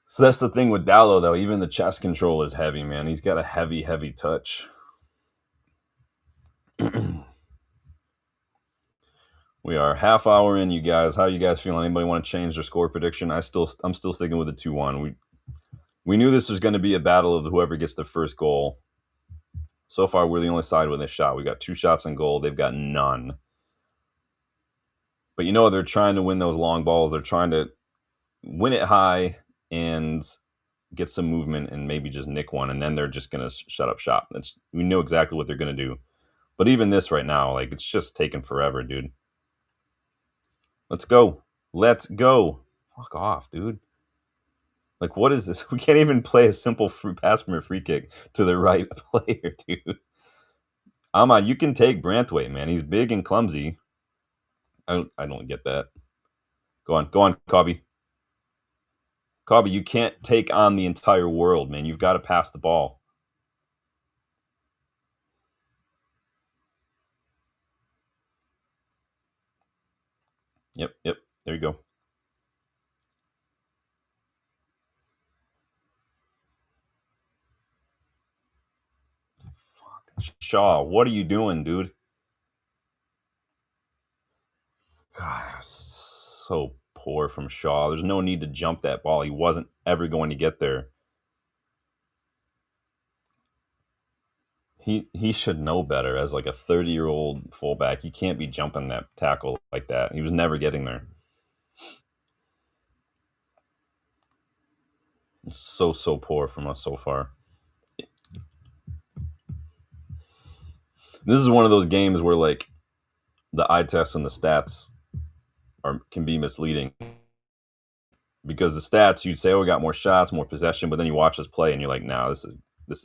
So that's the thing with Dallo, though. Even the chest control is heavy, man. He's got a heavy, heavy touch. We are half hour in, you guys. How you guys feeling? Anybody want to change their score prediction? I'm still sticking with the 2-1. We knew this was going to be a battle of whoever gets the first goal. So far, we're the only side with a shot. We got 2 shots on goal. They've got none. But they're trying to win those long balls. They're trying to win it high and get some movement and maybe just nick one, and then they're just going to shut up shop. We know exactly what they're going to do. But even this right now, it's just taking forever, dude. Let's go. Let's go. Fuck off, dude. What is this? We can't even play a simple pass from a free kick to the right player, dude. Ahmad, you can take Branthwaite, man. He's big and clumsy. I don't get that. Go on, Cobby. Cobby, you can't take on the entire world, man. You've got to pass the ball. Yep. There you go. Shaw, what are you doing, dude? God, that was so poor from Shaw. There's no need to jump that ball. He wasn't ever going to get there. He should know better as a 30-year-old fullback. He can't be jumping that tackle like that. He was never getting there. It's so poor from us so far. This is one of those games where the eye test and the stats can be misleading, because the stats, you'd say, oh, we got more shots, more possession, but then you watch us play and you're like, nah, this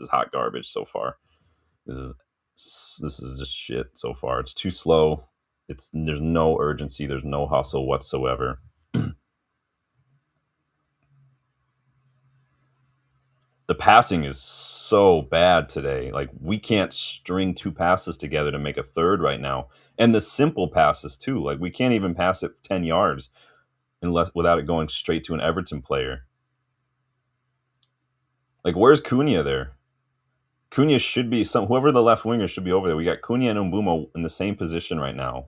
is hot garbage so far. This is just shit so far. It's too slow. There's no urgency. There's no hustle whatsoever. The passing is so bad today. We can't string 2 passes together to make a third right now. And the simple passes too. We can't even pass it 10 yards without it going straight to an Everton player. Where's Cunha there? Cunha should be whoever the left winger should be over there. We got Cunha and Mbeumo in the same position right now.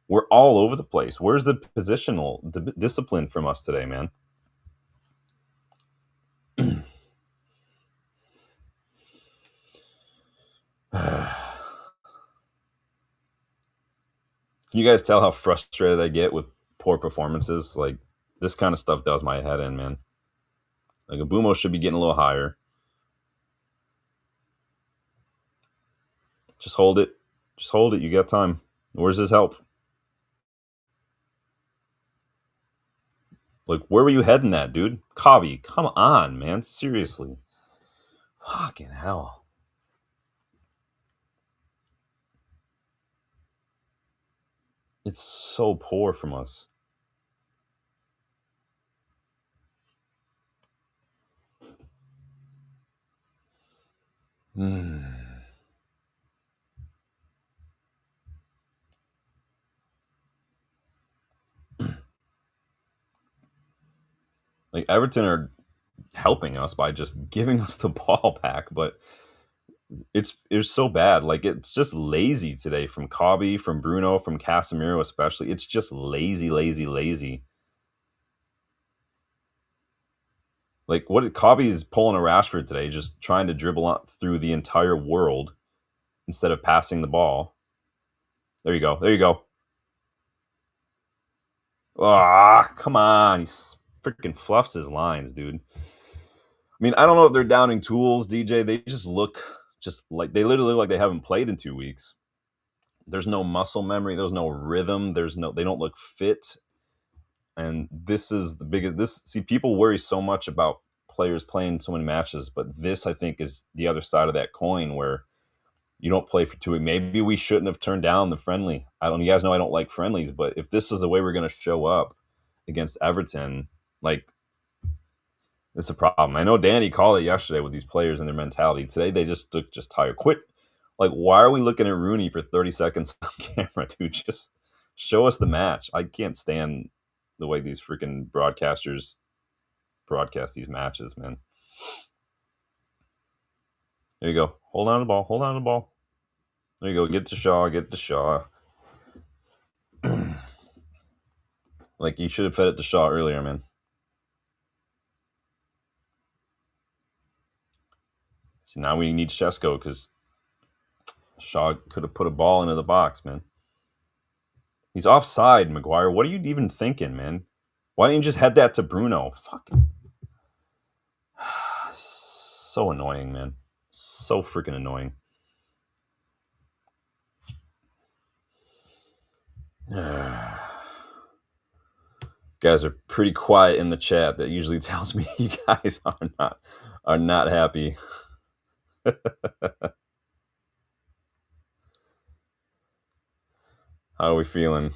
We're all over the place. Where's the positional discipline from us today, man? Can you guys tell how frustrated I get with poor performances? This kind of stuff does my head in, man. Mbeumo should be getting a little higher. Just hold it. Just hold it. You got time. Where's his help? Where were you heading at, dude? Cobby, come on, man. Seriously. Fucking hell. It's so poor from us. Everton are helping us by just giving us the ball back, but it's so bad. It's just lazy today from Cobby, from Bruno, from Casemiro especially. It's just lazy. What Cobby's pulling a Rashford today, just trying to dribble through the entire world instead of passing the ball. There you go. Ah, come on. He freaking fluffs his lines, dude. I don't know if they're downing tools, DJ. They just look they literally look like they haven't played in 2 weeks. There's no muscle memory. There's no rhythm. They don't look fit. And this is the biggest. People worry so much about players playing so many matches, but this, I think, is the other side of that coin where you don't play for 2 weeks. Maybe we shouldn't have turned down the friendly. You guys know I don't like friendlies, but if this is the way we're going to show up, against Everton, like, it's a problem. I know Danny called it yesterday with these players and their mentality. Today they just look just tired. Quit. Like, why are we looking at Rooney for 30 seconds on camera, dude? Just show us the match. I can't stand the way these freaking broadcasters broadcast these matches, man. There you go. Hold on to the ball. Hold on to the ball. There you go. Get to Shaw. Get to Shaw. Like, you should have fed it to Shaw earlier, man. So now we need Shesko because Shaw could have put a ball into the box, man. He's offside, Maguire. What are you even thinking, man? Why didn't you just head that to Bruno? Fucking so annoying, man. So freaking annoying. Guys are pretty quiet in the chat. That usually tells me you guys are not happy. How are we feeling?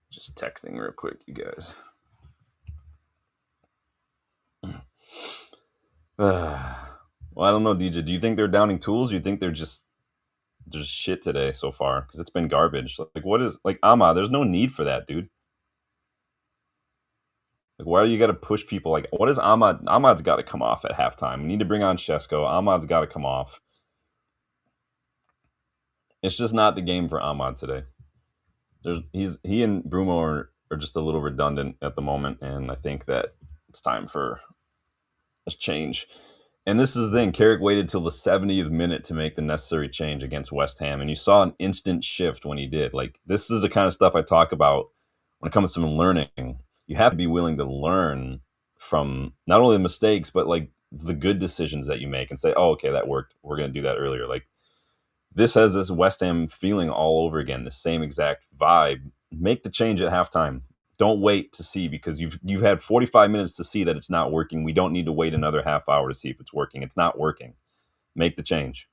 Just texting real quick, you guys. Well, I don't know, DJ. Do you think they're downing tools? Do you think they're just shit today so far? Because it's been garbage. Like, what is, like, Ahmad? There's no need for that, dude. Like, why do you got to push people? Like, what is Ahmad? Ahmad's got to come off at halftime. We need to bring on Shesko. Ahmad's got to come off. It's just not the game for Ahmad today. He and Bruno are just a little redundant at the moment, and I think that it's time for a change. And this is the thing. Carrick waited till the 70th minute to make the necessary change against West Ham, and you saw an instant shift when he did. Like, this is the kind of stuff I talk about when it comes to learning. You have to be willing to learn from not only the mistakes, but like the good decisions that you make and say, oh, okay, that worked. We're going to do that earlier. Like, this has this West Ham feeling all over again, the same exact vibe. Make the change at halftime. Don't wait to see, because you've had 45 minutes to see that it's not working. We don't need to wait another half hour to see if it's working. It's not working. Make the change.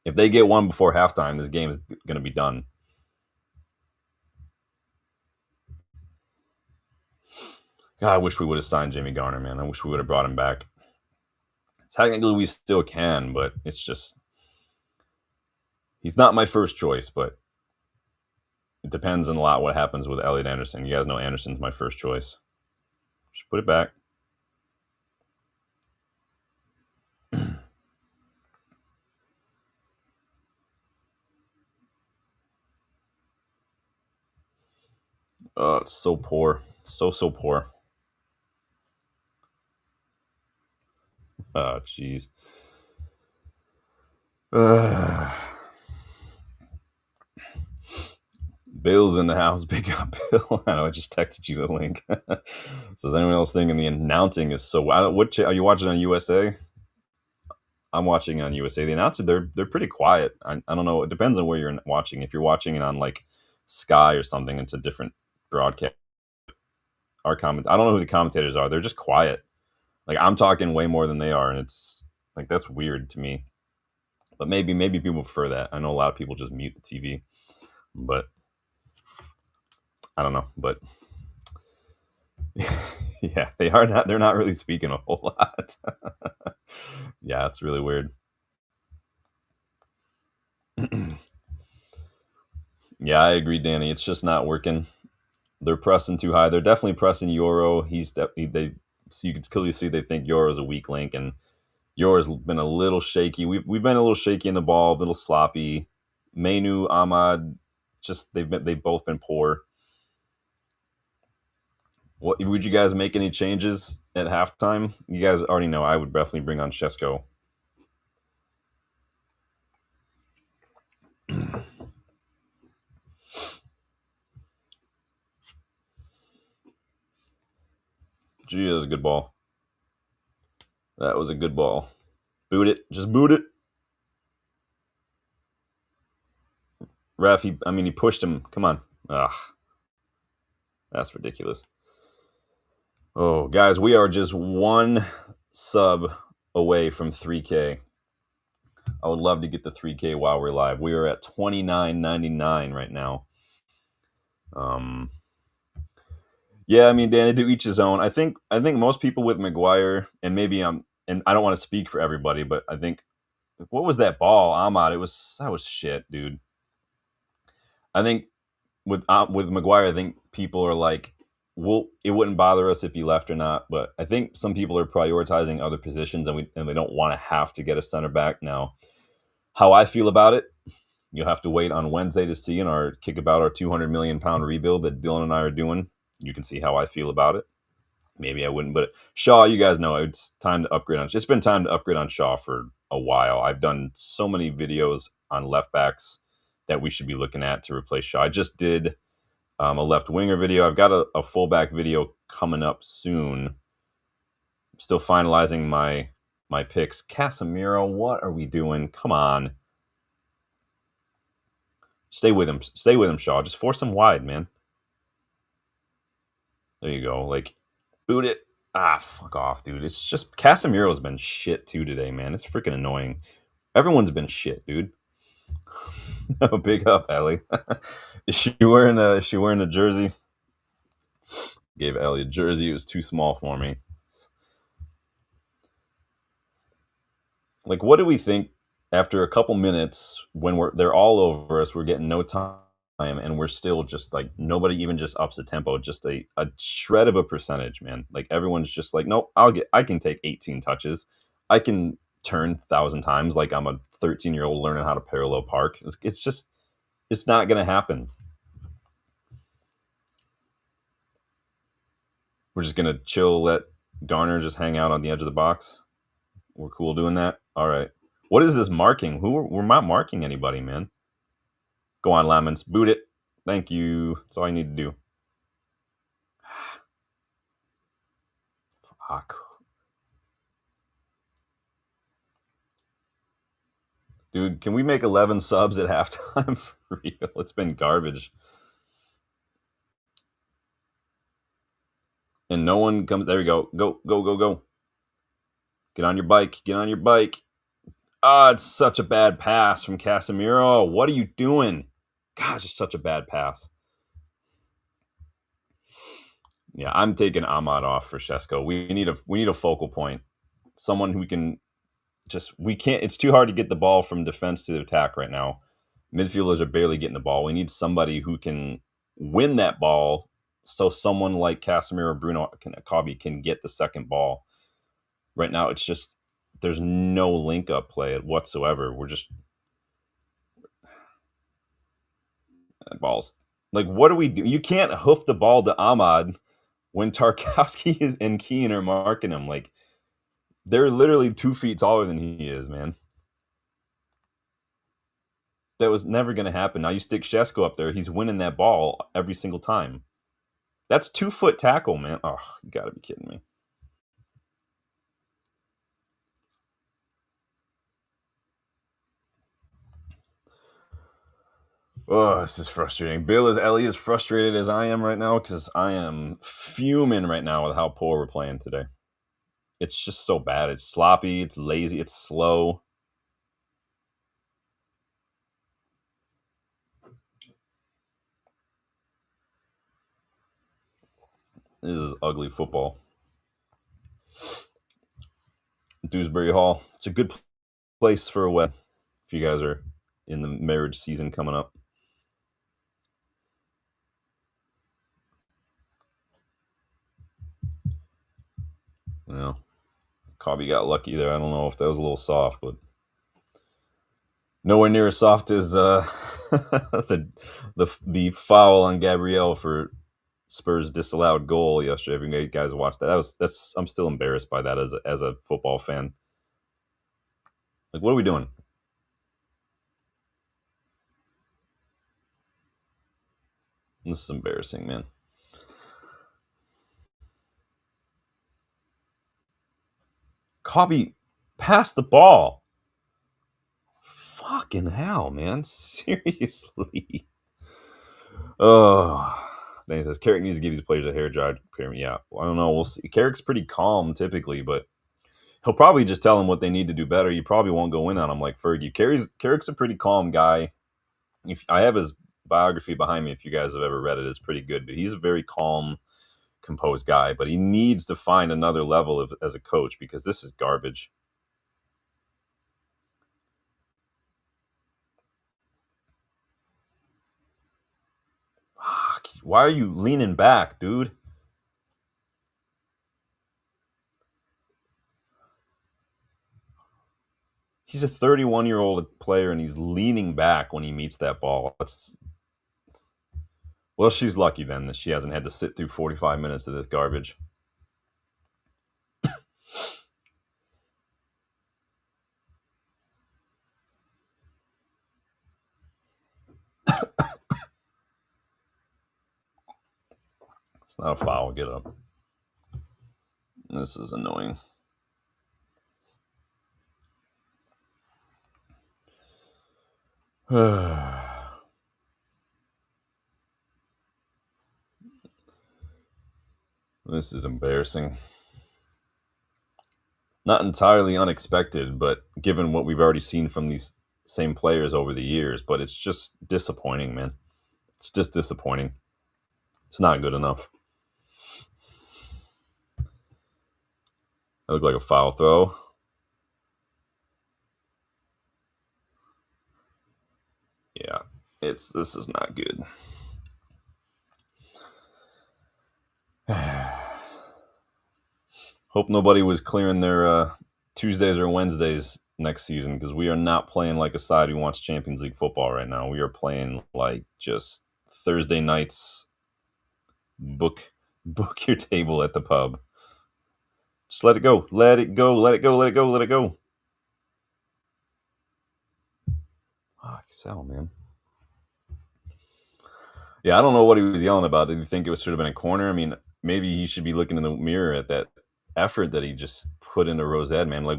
If they get one before halftime, this game is going to be done. God, I wish we would have signed Jimmy Garner, man. I wish we would have brought him back. Technically, we still can, but it's just, he's not my first choice, but it depends on a lot what happens with Elliot Anderson. You guys know Anderson's my first choice. Just put it back. Oh, it's so poor. So poor. Oh, jeez. Bill's in the house. Big up, Bill. I know, I just texted you the link. So is anyone else thinking the announcing is so... What are you watching on USA? I'm watching on USA. The announcer, they're pretty quiet. I don't know. It depends on where you're watching. If you're watching it on like Sky or something, it's a different broadcast. I don't know who the commentators are. They're just quiet. Like, I'm talking way more than they are, and it's like, that's weird to me. But maybe people prefer that. I know a lot of people just mute the TV, but I don't know. But yeah, they're not really speaking a whole lot. Yeah, it's really weird. Yeah, I agree, Danny. It's just not working. They're pressing too high. They're definitely pressing Euro. So you can clearly see they think Euro's a weak link, and Euro's been a little shaky. We've been a little shaky in the ball, a little sloppy. Mainu, Ahmad, just they've both been poor. What would you guys make any changes at halftime? You guys already know I would definitely bring on Shesko. Gee, that was a good ball. That was a good ball. Boot it. Just boot it. Ref, he pushed him. Come on. Ugh. That's ridiculous. Oh, guys, we are just one sub away from 3K. I would love to get the 3K while we're live. We are at 29.99 right now. Yeah, I mean, Dan, to each his own. I think most people with Maguire, and maybe and I don't want to speak for everybody, but I think what was that ball, Ahmad? That was shit, dude. I think with Maguire, I think people are like, well, it wouldn't bother us if he left or not, but I think some people are prioritizing other positions, and they don't want to have to get a center back now. How I feel about it, you'll have to wait on Wednesday to see in our kick about our 200 million pound rebuild that Dylan and I are doing. You can see how I feel about it. Maybe I wouldn't, but Shaw, you guys know it's time to upgrade on. It's been time to upgrade on Shaw for a while. I've done so many videos on left backs that we should be looking at to replace Shaw. I just did a left winger video. I've got a fullback video coming up soon. I'm still finalizing my picks. Casemiro, what are we doing? Come on. Stay with him. Stay with him, Shaw. Just force him wide, man. There you go. Like, boot it. Ah, fuck off, dude. It's just Casemiro's been shit too today, man. It's freaking annoying. Everyone's been shit, dude. Big up, Ellie. Is she wearing a jersey? Gave Ellie a jersey. It was too small for me. Like, what do we think after a couple minutes when they're all over us? We're getting no time, and we're still just like nobody even just ups the tempo. Just a shred of a percentage, man. Like everyone's just like, nope, I can take 18 touches. I can turn 1,000 times like I'm a 13-year-old learning how to parallel park. It's not gonna happen. We're just gonna chill, let Garner just hang out on the edge of the box. We're cool doing that. All right. What is this marking? We're not marking anybody, man. Go on, Laments. Boot it. Thank you. That's all I need to do. Fuck. Dude, can we make 11 subs at halftime for real? It's been garbage. And no one comes. There you go. Go, go, go, go. Get on your bike. Get on your bike. Ah, it's such a bad pass from Casemiro. What are you doing? Gosh, it's such a bad pass. Yeah, I'm taking Ahmad off for Shesko. We need a focal point. Someone who can we can't. It's too hard to get the ball from defense to attack right now. Midfielders are barely getting the ball. We need somebody who can win that ball, so someone like Casemiro or Bruno Kobe can get the second ball. Right now, it's just there's no link up play whatsoever. We're just balls. Like, what do we do? You can't hoof the ball to Ahmad when Tarkowski and Keane are marking him. Like, they're literally 2 feet taller than he is, man. That was never going to happen. Now you stick Shesko up there, he's winning that ball every single time. That's 2-foot tackle, man. Oh, you got to be kidding me. Oh, this is frustrating. Bill is Ellie as frustrated as I am right now because I am fuming right now with how poor we're playing today. It's just so bad. It's sloppy. It's lazy. It's slow. This is ugly football. Dewsbury Hall. It's a good place for a wedding if you guys are in the marriage season coming up. Yeah. Cobby got lucky there. I don't know if that was a little soft, but nowhere near as soft as the foul on Gabriel for Spurs disallowed goal yesterday. If you guys watched that, that's I'm still embarrassed by that as a football fan. Like, what are we doing? This is embarrassing, man. Cobby passed the ball. Fucking hell, man. Seriously. Oh. Then he says Carrick needs to give these players a hair dry. Yeah, well, I don't know. We'll see. Carrick's pretty calm typically, but He'll probably just tell them what they need to do better. You probably won't go in on him like Fergie. Carrick's a pretty calm guy. If I have his biography behind me, if you guys have ever read it, it's pretty good. But he's a very calm, composed guy. But he needs to find another level as a coach because this is garbage. Why are you leaning back, dude? He's a 31-year-old player and he's leaning back when he meets that ball. Well, she's lucky then that she hasn't had to sit through 45 minutes of this garbage. It's not a foul. Get up. This is annoying. This is embarrassing. Not entirely unexpected, but given what we've already seen from these same players over the years, but it's just disappointing, man. It's just disappointing. It's not good enough. That looked like a foul throw. Yeah, this is not good. Hope nobody was clearing their Tuesdays or Wednesdays next season because we are not playing like a side who wants Champions League football right now. We are playing like just Thursday nights. Book your table at the pub. Just let it go. Let it go. Let it go. Let it go. Let it go. Fuck, Sal, man. Yeah, I don't know what he was yelling about. Did he think it should have been a corner? I mean, maybe he should be looking in the mirror at that effort that he just put into Rosette, man. Like,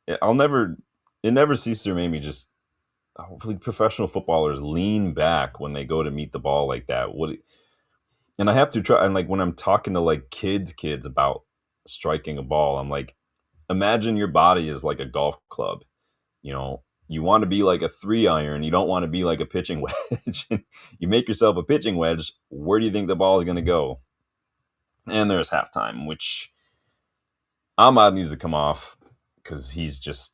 it never ceases to make me just professional footballers lean back when they go to meet the ball like that. And I have to try, and like when I'm talking to like kids about striking a ball, I'm like, imagine your body is like a golf club. You know, you want to be like a 3-iron. You don't want to be like a pitching wedge. You make yourself a pitching wedge. Where do you think the ball is going to go? And there's halftime, which Ahmad needs to come off because he's just,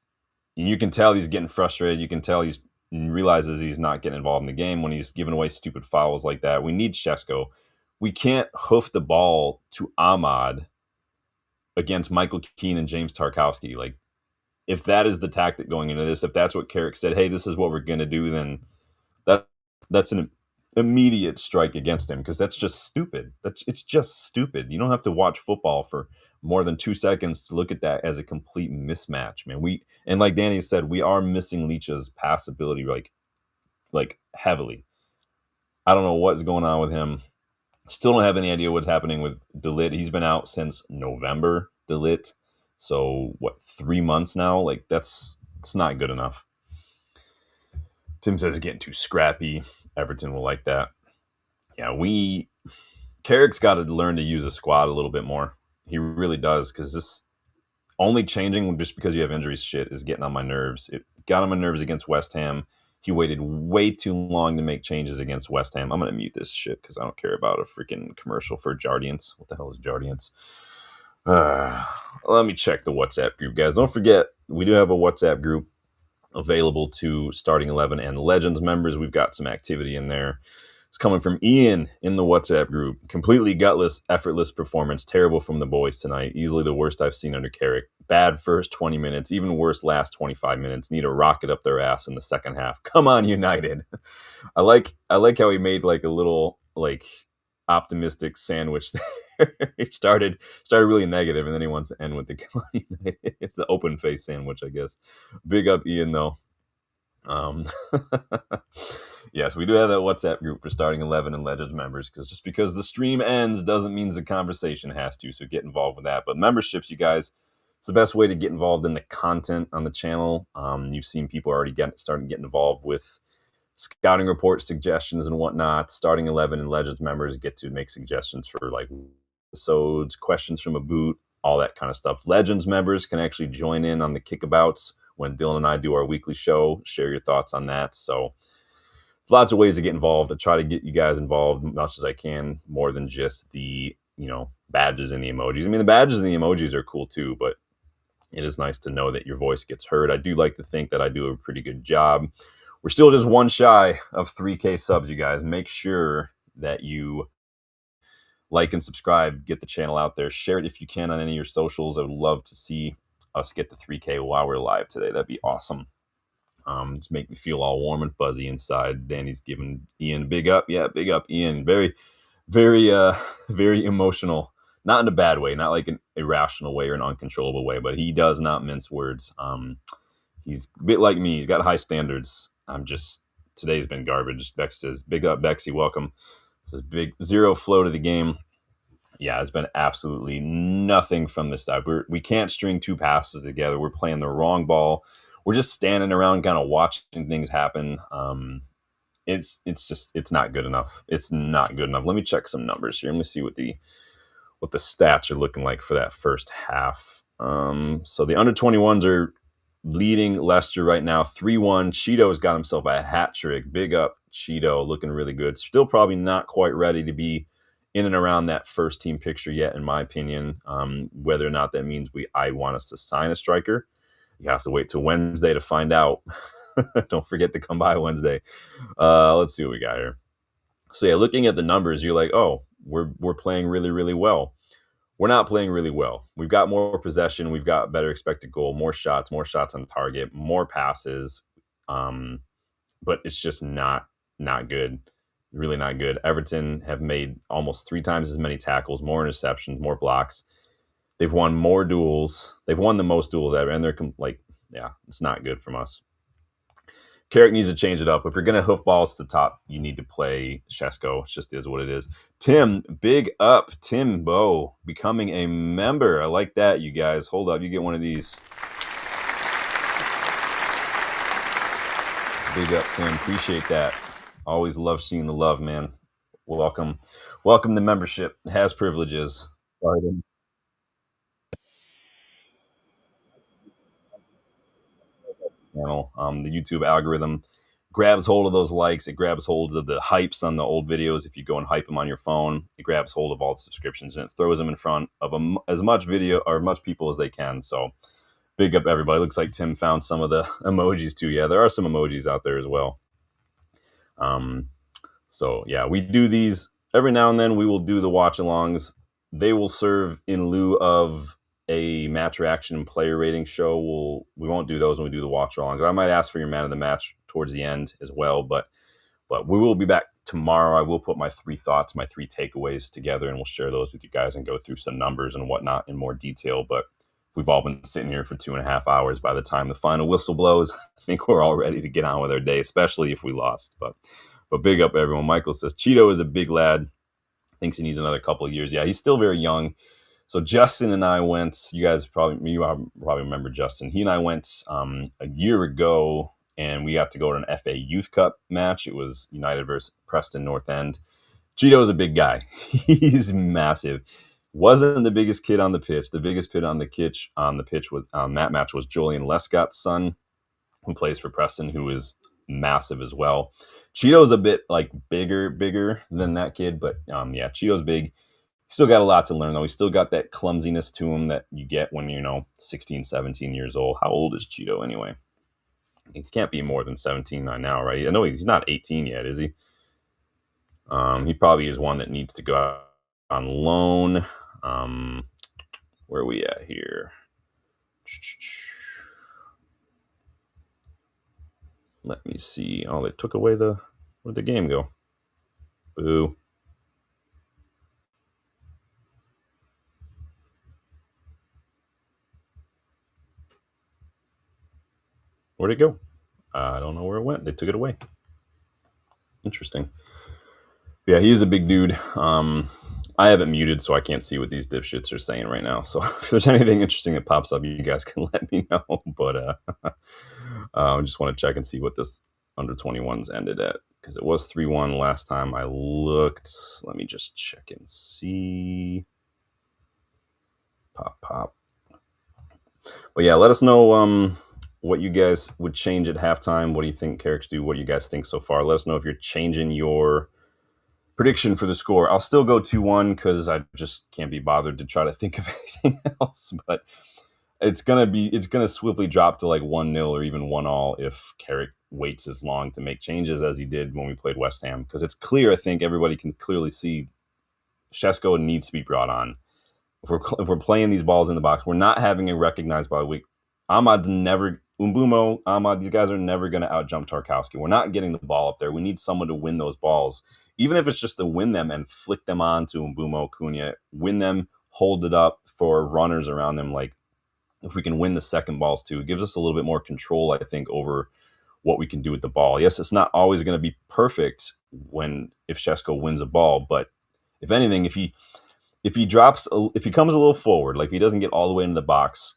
you can tell he's getting frustrated. You can tell he realizes he's not getting involved in the game when he's giving away stupid fouls like that. We need Shesko. We can't hoof the ball to Ahmad against Michael Keane and James Tarkowski. Like, if that is the tactic going into this, if that's what Carrick said, hey, this is what we're going to do, then that's an immediate strike against him because that's just stupid. It's just stupid. You don't have to watch football for more than 2 seconds to look at that as a complete mismatch, man. And like Danny said, we are missing Leach's pass ability like heavily. I don't know what's going on with him. Still don't have any idea what's happening with DeLitt. He's been out since November, DeLitt. So, 3 months now? Like, it's not good enough. Tim says it's getting too scrappy. Everton will like that. Yeah, Carrick's got to learn to use a squad a little bit more. He really does, because this only changing just because you have injuries shit is getting on my nerves. It got on my nerves against West Ham. He waited way too long to make changes against West Ham. I'm going to mute this shit because I don't care about a freaking commercial for Jardiance. What the hell is Jardiance? Let me check the WhatsApp group, guys. Don't forget, we do have a WhatsApp group available to Starting 11 and Legends members. We've got some activity in there. It's coming from Ian in the WhatsApp group. Completely gutless, effortless performance. Terrible from the boys tonight. Easily the worst I've seen under Carrick. Bad first 20 minutes. Even worse last 25 minutes. Need a rocket up their ass in the second half. Come on, United. I like how he made like a little like optimistic sandwich there. It started really negative, and then he wants to end with the come on, United. It's the open face sandwich, I guess. Big up Ian though. Yes, we do have that WhatsApp group for Starting 11 and Legends members, because just because the stream ends doesn't mean the conversation has to, so get involved with that. But memberships, you guys, it's the best way to get involved in the content on the channel. You've seen people already starting to get involved with scouting report suggestions and whatnot. Starting 11 and Legends members get to make suggestions for like episodes, questions from a boot, all that kind of stuff. Legends members can actually join in on the kickabouts when Dylan and I do our weekly show. Share your thoughts on that. So lots of ways to get involved. I try to get you guys involved as much as I can, more than just the badges and the emojis. I mean, the badges and the emojis are cool too, but it is nice to know that your voice gets heard. I do like to think that I do a pretty good job. We're still just one shy of 3K subs, you guys. Make sure that you like and subscribe, get the channel out there, share it if you can on any of your socials. I would love to see us get to 3K while we're live today. That'd be awesome. Just make me feel all warm and fuzzy inside. Danny's giving Ian a big up. Yeah, big up, Ian. Very, very, very emotional. Not in a bad way, not like an irrational way or an uncontrollable way, but he does not mince words. He's a bit like me. He's got high standards. Today's been garbage. Bex says, big up, Bexy, welcome. This is big zero flow to the game. Yeah, it's been absolutely nothing from this side. We can't string two passes together. We're playing the wrong ball. We're just standing around kind of watching things happen. It's not good enough. It's not good enough. Let me check some numbers here. Let me see what the stats are looking like for that first half. So the under 21s are leading Leicester right now 3-1. Cheeto's got himself a hat trick. Big up Cheeto, looking really good. Still probably not quite ready to be in and around that first team picture yet, in my opinion. Whether or not that means I want us to sign a striker, you have to wait till Wednesday to find out. Don't forget to come by Wednesday. Let's see what we got here. So yeah, looking at the numbers, you're like, oh, we're playing really, really well. We're not playing really well. We've got more possession. We've got better expected goal, more shots on target, more passes. But it's just not good. Really not good. Everton have made almost 3 times as many tackles, more interceptions, more blocks. They've won more duels. They've won the most duels ever, and they're it's not good from us. Carrick needs to change it up. If you're going to hoof balls to the top, you need to play Shesko. It just is what it is. Tim, big up. Tim Bow becoming a member. I like that, you guys. Hold up. You get one of these. Big up, Tim. Appreciate that. Always love seeing the love, man. Welcome. Welcome to membership. It has privileges. Sorry, channel. The YouTube algorithm grabs hold of those likes. It grabs hold of the hypes on the old videos. If you go and hype them on your phone, it grabs hold of all the subscriptions and it throws them in front of as much video or much people as they can. So big up everybody. Looks like Tim found some of the emojis too. Yeah, there are some emojis out there as well. So yeah, we do these every now and then. We will do the watch-alongs. They will serve in lieu of a match reaction and player rating show. We won't do those when we do the watch-alongs. I might ask for your man of the match towards the end as well, but we will be back tomorrow. I will put my 3 thoughts, my 3 takeaways together, and we'll share those with you guys and go through some numbers and whatnot in more detail. But we've all been sitting here for 2.5 hours. By the time the final whistle blows, I think we're all ready to get on with our day, especially if we lost. But big up everyone. Michael says Cheeto is a big lad. Thinks he needs another couple of years. Yeah, he's still very young. So Justin and I went. You probably remember Justin. He and I went a year ago, and we got to go to an FA Youth Cup match. It was United versus Preston North End. Cheeto's a big guy. He's massive. Wasn't the biggest kid on the pitch. The biggest kid on the pitch was that match was Julian Lescott's son, who plays for Preston, who is massive as well. Cheeto's a bit like bigger than that kid, but yeah, Cheeto's big. Still got a lot to learn though. He's still got that clumsiness to him that you get when you're 16, 17 years old. How old is Cheeto anyway? He can't be more than 17 now, right? I know he's not 18 yet, is he? He probably is one that needs to go out on loan. Where are we at here? Let me see. Oh, they took away where'd the game go? Boo. Where'd it go? I don't know where it went. They took it away. Interesting. Yeah, he's a big dude. I have it muted, so I can't see what these dipshits are saying right now. So if there's anything interesting that pops up, you guys can let me know. But I just want to check and see what this under 21s ended at, because it was 3-1 last time I looked. Let me just check and see. Pop, pop. But yeah, let us know what you guys would change at halftime. What do you think Carrick's do? What do you guys think so far? Let us know if you're changing your prediction for the score. I'll still go 2-1 because I just can't be bothered to try to think of anything else. But it's gonna swiftly drop to like 1-0 or even 1-all if Carrick waits as long to make changes as he did when we played West Ham. Because it's clear, I think everybody can clearly see Shesko needs to be brought on. If we're playing these balls in the box, we're not having a recognized by the week. Ahmad never, Umbumo, Ahmad, these guys are never going to out jump Tarkowski. We're not getting the ball up there. We need someone to win those balls, even if it's just to win them and flick them on to Umbumo, Cunha, win them, hold it up for runners around them. Like if we can win the second balls too, it gives us a little bit more control, I think, over what we can do with the ball. Yes, it's not always going to be perfect if Shesko wins a ball, but if anything, if he comes a little forward, like if he doesn't get all the way into the box,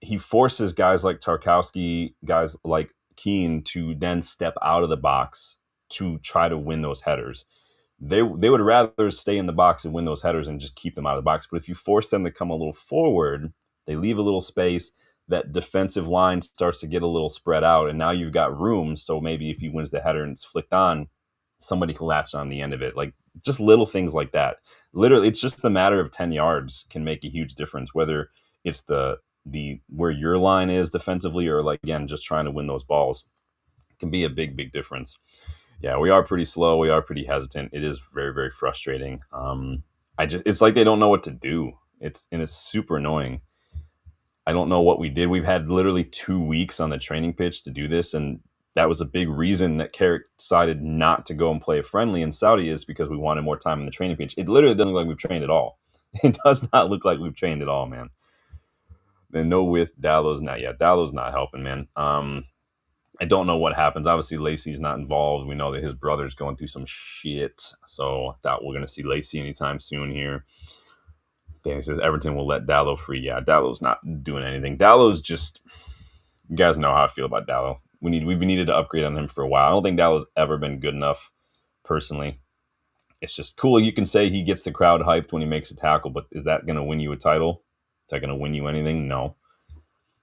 he forces guys like Tarkowski, guys like Keane to then step out of the box to try to win those headers. They would rather stay in the box and win those headers and just keep them out of the box. But if you force them to come a little forward, they leave a little space. That defensive line starts to get a little spread out, and now you've got room. So maybe if he wins the header and it's flicked on, somebody can latch on the end of it. Like just little things like that. Literally, it's just a matter of 10 yards can make a huge difference, whether it's the where your line is defensively or like again just trying to win those balls. It can be a big difference. Yeah, we are pretty slow. We are pretty hesitant. It is very, very frustrating. It's like they don't know what to do. It's super annoying. I don't know what we did. We've had literally 2 weeks on the training pitch to do this, and that was a big reason that Carrick decided not to go and play a friendly in Saudi is because we wanted more time on the training pitch. It literally doesn't look like we've trained at all. It does not look like we've trained at all, man. And no with Dallow's not yet. Dallow's not helping, man. I don't know what happens. Obviously, Lacey's not involved. We know that his brother's going through some shit. So I doubt we're going to see Lacey anytime soon here. Danny says Everton will let Dallow free. Yeah, Dallow's not doing anything. Dallow's just, you guys know how I feel about Dallow. We've needed to upgrade on him for a while. I don't think Dallow's ever been good enough, personally. It's just cool. You can say he gets the crowd hyped when he makes a tackle, but is that going to win you a title? Is that going to win you anything? No.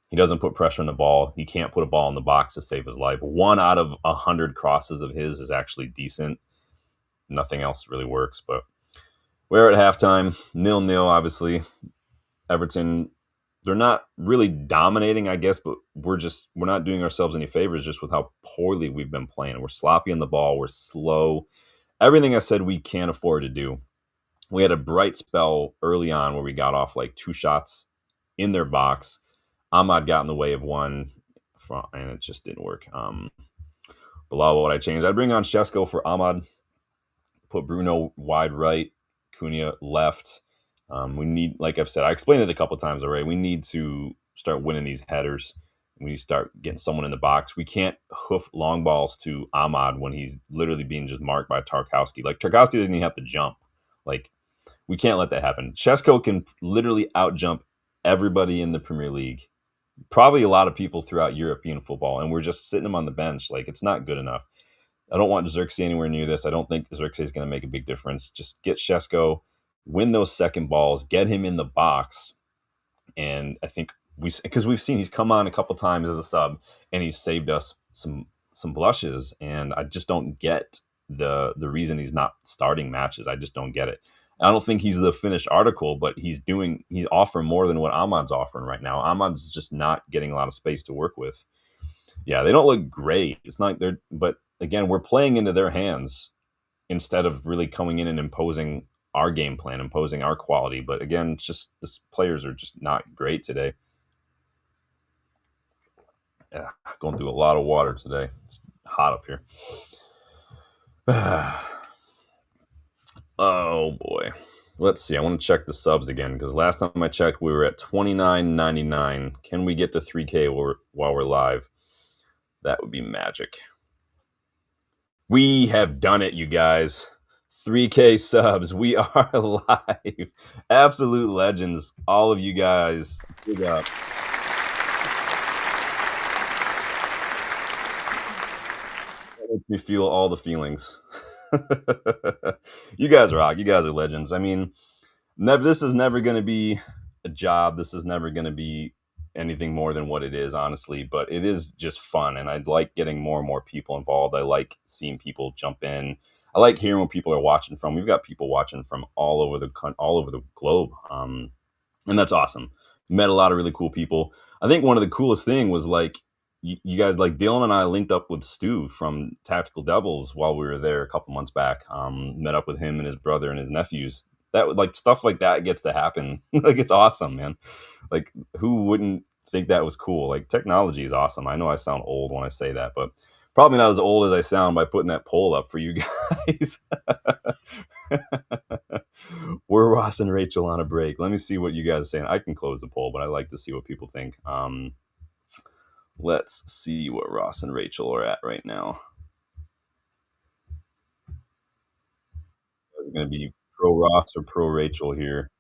He doesn't put pressure on the ball. He can't put a ball in the box to save his life. 1 out of 100 crosses of his is actually decent. Nothing else really works, but we're at halftime. 0-0, obviously. Everton, they're not really dominating, I guess, but we're not doing ourselves any favors just with how poorly we've been playing. We're sloppy on the ball. We're slow. Everything I said we can't afford to do. We had a bright spell early on where we got off like 2 shots in their box. Ahmad got in the way of one, and it just didn't work. Below what I changed, I'd bring on Shesko for Ahmad, put Bruno wide right, Cunha left. We need, like I've said, I explained it a couple times already. We need to start winning these headers. We need to start getting someone in the box. We can't hoof long balls to Ahmad when he's literally being just marked by Tarkowski. Like Tarkowski doesn't even have to jump. Like we can't let that happen. Shesko can literally out jump everybody in the Premier League. Probably a lot of people throughout European football, and we're just sitting him on the bench. Like, it's not good enough. I don't want Xerxes anywhere near this. I don't think Xerxes is going to make a big difference. Just get Shesko, win those second balls, get him in the box, and I think because we've seen he's come on a couple times as a sub, and he's saved us some blushes, and I just don't get the reason he's not starting matches. I just don't get it. I don't think he's the finished article, but he's offering more than what Ahmad's offering right now. Ahmad's just not getting a lot of space to work with. Yeah, they don't look great. It's not but again, we're playing into their hands instead of really coming in and imposing our game plan, imposing our quality. But again, it's just the players are just not great today. Yeah, going through a lot of water today. It's hot up here. Oh boy. Let's see. I want to check the subs again because last time I checked, we were at $29.99. Can we get to 3K while we're live? That would be magic. We have done it, you guys. 3K subs. We are live. Absolute legends. All of you guys. Big up. That makes me feel all the feelings. You guys rock. You guys are legends. I mean, this is never going to be a job. This is never going to be anything more than what it is, honestly, but it is just fun. And I like getting more and more people involved. I like seeing people jump in. I like hearing what people are watching from. We've got people watching from all over the globe. And that's awesome. Met a lot of really cool people. I think one of the coolest thing was like you guys, like Dylan and I linked up with Stu from Tactical Devils while we were there a couple months back. Met up with him and his brother and his nephews. That like stuff like that gets to happen. Like it's awesome, man. Like who wouldn't think that was cool? Like technology is awesome. I know I sound old when I say that, but probably not as old as I sound by putting that poll up for you guys. We're Ross and Rachel on a break. Let me see what you guys are saying. I can close the poll, but I like to see what people think. Let's see what Ross and Rachel are at right now. It's going to be pro Ross or pro Rachel here.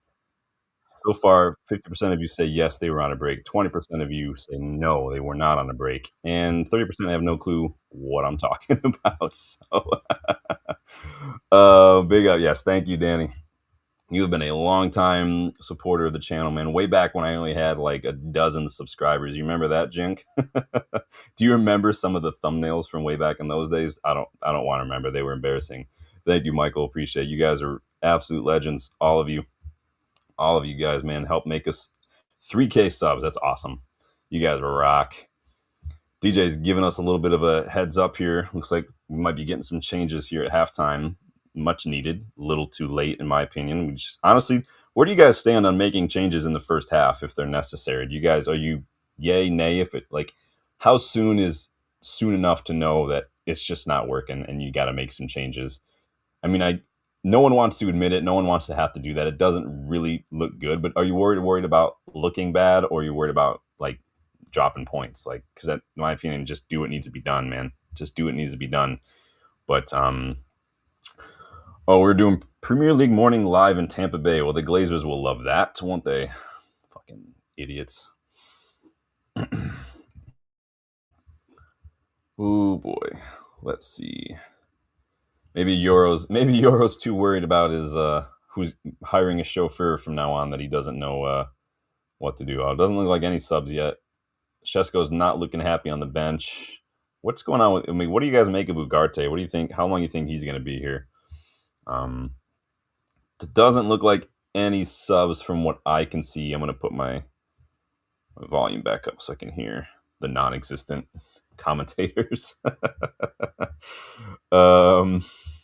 So far, 50% of you say yes, they were on a break. 20% of you say no, they were not on a break. And 30% have no clue what I'm talking about. So, big up. Yes. Thank you, Danny. You have been a long time supporter of the channel, man. Way back when I only had like a dozen subscribers. You remember that, Jink? Do you remember some of the thumbnails from way back in those days? I don't want to remember. They were embarrassing. Thank you, Michael. Appreciate it. You guys are absolute legends. All of you. All of you guys, man, help make us 3K subs. That's awesome. You guys rock. DJ's giving us a little bit of a heads up here. Looks like we might be getting some changes here at halftime. Much needed. A little too late, in my opinion. Honestly, where do you guys stand on making changes in the first half if they're necessary? Are you yay, nay? If it like, how soon is soon enough to know that it's just not working and you got to make some changes? I mean, no one wants to admit it. No one wants to have to do that. It doesn't really look good. But are you worried about looking bad, or are you worried about like dropping points? Like, because in my opinion, just do what needs to be done, man. Just do what needs to be done. But oh, we're doing Premier League morning live in Tampa Bay. Well, the Glazers will love that, won't they? Fucking idiots. Oh boy. Let's see. Maybe Euro's too worried about his who's hiring a chauffeur from now on that he doesn't know what to do. It doesn't look like any subs yet. Shesko's not looking happy on the bench. What's going on with? I mean, what do you guys make of Ugarte? What do you think? How long do you think he's going to be here? It doesn't look like any subs from what I can see. I'm going to put my volume back up so I can hear the non-existent commentators.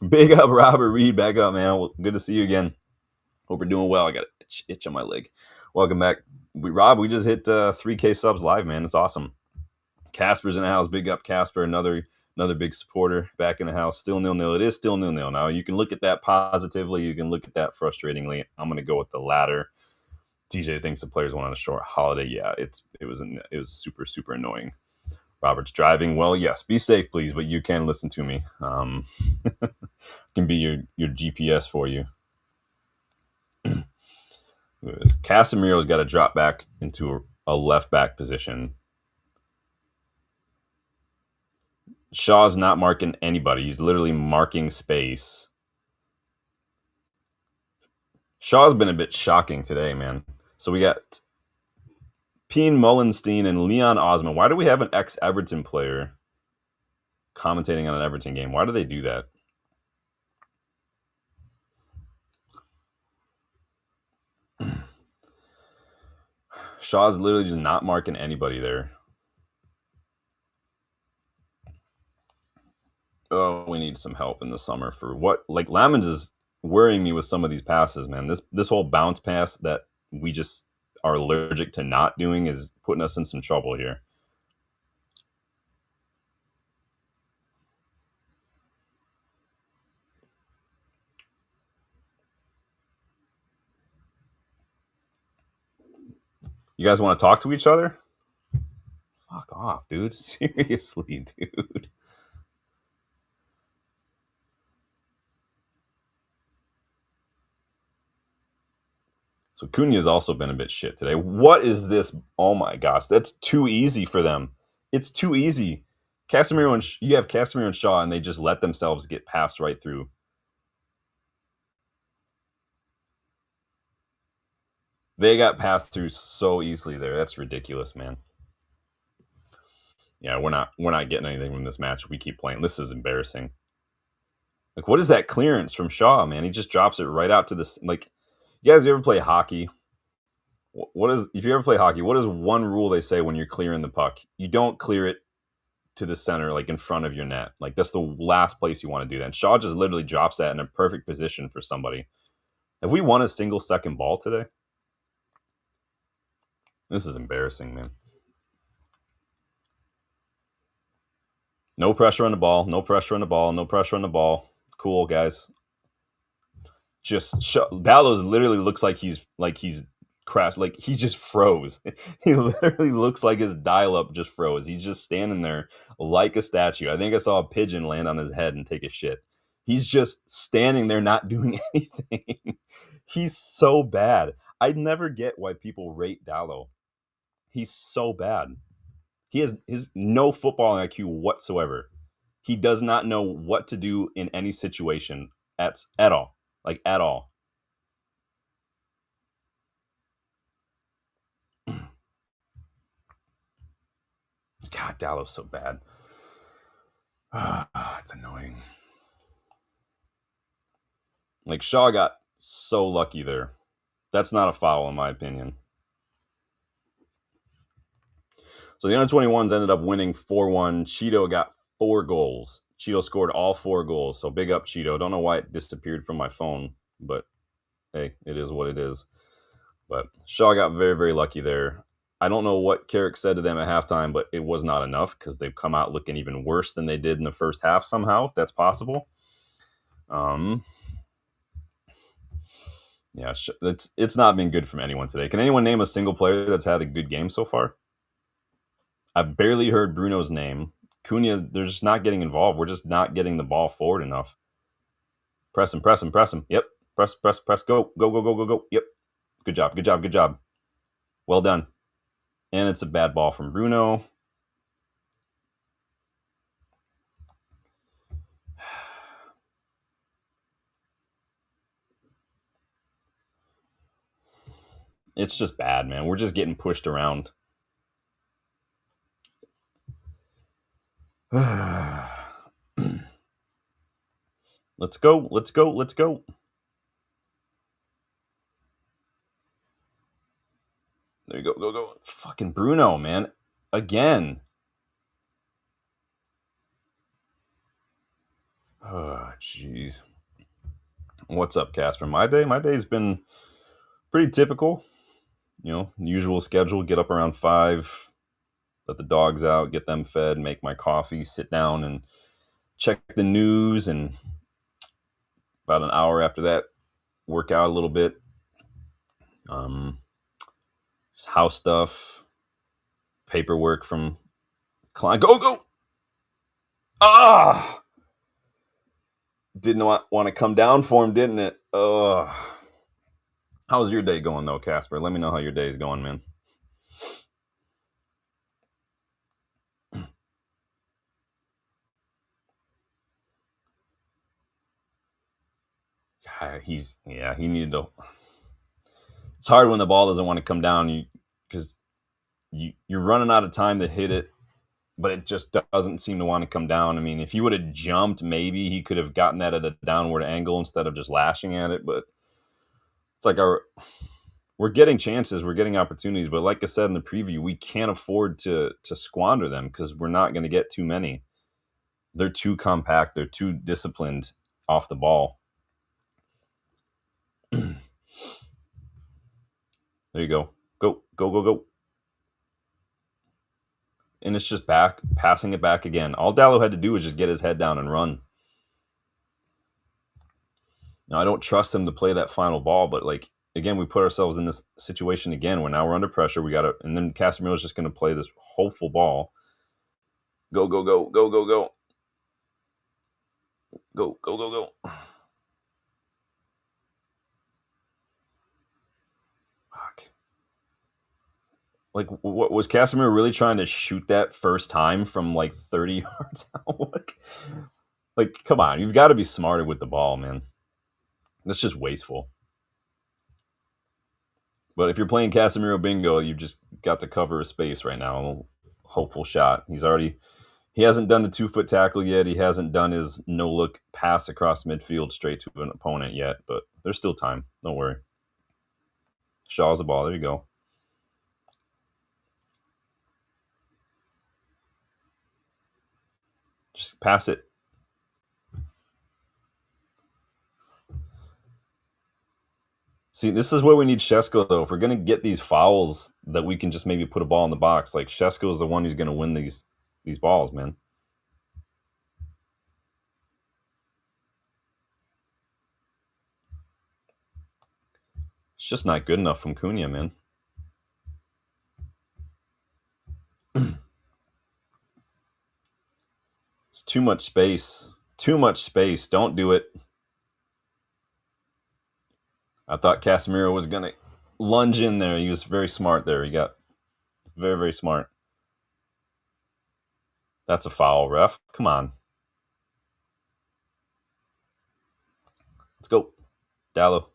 Big up, Robert Reed. Back up, man. Well, good to see you again. Hope you're doing well. I got an itch on my leg. Welcome back. Rob, we just hit 3K subs live, man. It's awesome. Casper's in the house. Big up, Casper. Another big supporter back in the house. Still 0-0. It is still 0-0. Now, you can look at that positively. You can look at that frustratingly. I'm going to go with the latter. DJ thinks the players went on a short holiday. Yeah, it was super, super annoying. Robert's driving. Well, yes, be safe, please, but you can listen to me. Can be your GPS for you. Casemiro's got to drop back into a left back position. Shaw's not marking anybody. He's literally marking space. Shaw's been a bit shocking today, man. So we got Peen Mullenstein and Leon Osman. Why do we have an ex-Everton player commentating on an Everton game? Why do they do that? Shaw's literally just not marking anybody there. Oh, we need some help in the summer for what? Like Lamens is worrying me with some of these passes, man. This whole bounce pass that we just are allergic to not doing is putting us in some trouble here. You guys want to talk to each other? Fuck off, dude. Seriously, dude. So Cunha's also been a bit shit today. What is this? Oh my gosh, that's too easy for them. It's too easy. Casemiro and you have Casemiro and Shaw, and they just let themselves get passed right through. They got passed through so easily there. That's ridiculous, man. Yeah, we're not getting anything from this match. We keep playing. This is embarrassing. Like, what is that clearance from Shaw, man? He just drops it right out to this. Like, you guys, you ever play hockey? What is if you ever play hockey? What is one rule they say when you're clearing the puck? You don't clear it to the center, like in front of your net. Like that's the last place you want to do that. And Shaw just literally drops that in a perfect position for somebody. Have we won a single second ball today? This is embarrassing, man. No pressure on the ball. No pressure on the ball. No pressure on the ball. Cool, guys. Dallows literally looks like he's crashed. Like he just froze. He literally looks like his dial-up just froze. He's just standing there like a statue. I think I saw a pigeon land on his head and take a shit. He's just standing there not doing anything. He's so bad. I never get why people rate Dallo. He's so bad. He has his no football IQ whatsoever. He does not know what to do in any situation at all. Like at all. God, Dallow's so bad. It's annoying. Like Shaw got so lucky there. That's not a foul in my opinion. So the under 21s ended up winning 4-1. Cheeto got 4 goals. Cheeto scored all 4 goals. So big up Cheeto. Don't know why it disappeared from my phone, but hey, it is what it is. But Shaw got very, very lucky there. I don't know what Carrick said to them at halftime, but it was not enough because they've come out looking even worse than they did in the first half somehow, if that's possible. Yeah, it's not been good from anyone today. Can anyone name a single player that's had a good game so far? I barely heard Bruno's name. Cunha, they're just not getting involved. We're just not getting the ball forward enough. Press him, press him, press him. Yep. Press, press, press. Go, go, go, go, go, go. Yep. Good job, good job, good job. Well done. And it's a bad ball from Bruno. It's just bad, man. We're just getting pushed around. Let's go, let's go, let's go. There you go, go, go. Fucking Bruno, man. Again. Oh, jeez. What's up, Casper? My day's been pretty typical. You know, usual schedule. Get up around 5, let the dogs out, get them fed, make my coffee, sit down and check the news, and about an hour after that, work out a little bit. Just house stuff, paperwork from client. Go, go. Ah, didn't want to come down for him, didn't it? How's your day going though, Casper? Let me know how your day's going, man. He needed to. It's hard when the ball doesn't want to come down because you're running out of time to hit it, but it just doesn't seem to want to come down. I mean, if he would have jumped, maybe he could have gotten that at a downward angle instead of just lashing at it. But it's like we're getting chances, we're getting opportunities, but like I said in the preview, we can't afford to squander them because we're not going to get too many. They're too compact. They're too disciplined off the ball. There you go. Go, go, go, go. And it's just passing it back again. All Dallo had to do was just get his head down and run. Now, I don't trust him to play that final ball, but like, again, we put ourselves in this situation again where now we're under pressure. We got to, and then Casemiro's just going to play this hopeful ball. Go, go, go, go, go, go. Go, go, go, go. Fuck. Like, what was Casemiro really trying to shoot that first time from like 30 yards out? Like, come on, you've got to be smarter with the ball, man. That's just wasteful. But if you're playing Casemiro bingo, you just got to cover a space right now. Hopeful shot. He hasn't done the 2-foot tackle yet. He hasn't done his no look pass across midfield straight to an opponent yet, but there's still time. Don't worry. Shaw's the ball. There you go. Just pass it. See, this is where we need Shesko, though. If we're going to get these fouls that we can just maybe put a ball in the box, like Shesko is the one who's going to win these balls, man. It's just not good enough from Cunha, man. It's too much space. Too much space. Don't do it. I thought Casemiro was going to lunge in there. He was very smart there. He got very, very smart. That's a foul, ref. Come on. Let's go. Dallo.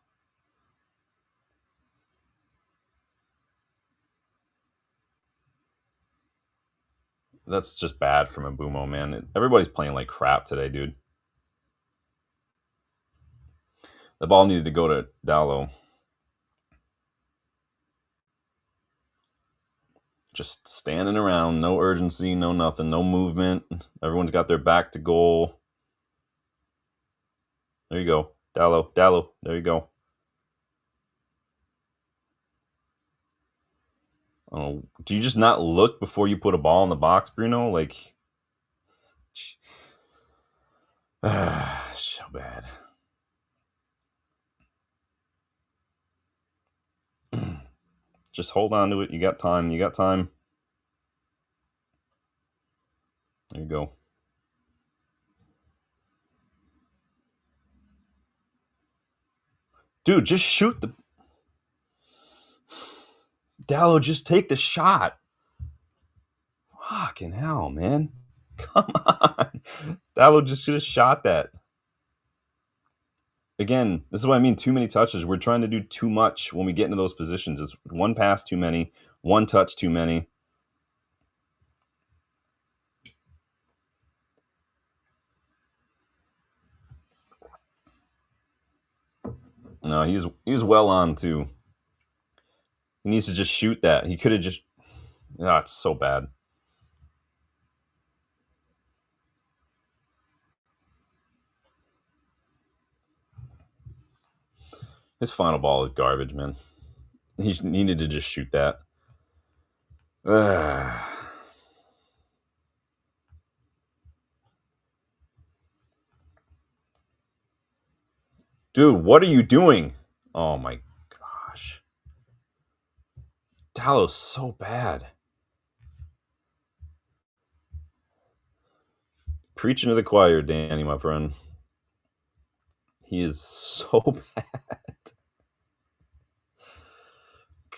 That's just bad from Mbumo, man. Everybody's playing like crap today, dude. The ball needed to go to Dallo. Just standing around, no urgency, no nothing, no movement. Everyone's got their back to goal. There you go. Dallo, Dallo. There you go. Oh, do you just not look before you put a ball in the box, Bruno? Like, so bad. Just hold on to it. You got time. You got time. There you go. Dude, just shoot the. Dallo, just take the shot. Fucking hell, man. Come on. Dallo just should have shot that. Again, this is what I mean. Too many touches. We're trying to do too much when we get into those positions. It's one pass too many, one touch too many. No, he was well on too. He needs to just shoot that. He could have just. Ah, it's so bad. His final ball is garbage, man. He needed to just shoot that. Dude, what are you doing? Oh my gosh. Dallo's so bad. Preaching to the choir, Danny, my friend. He is so bad.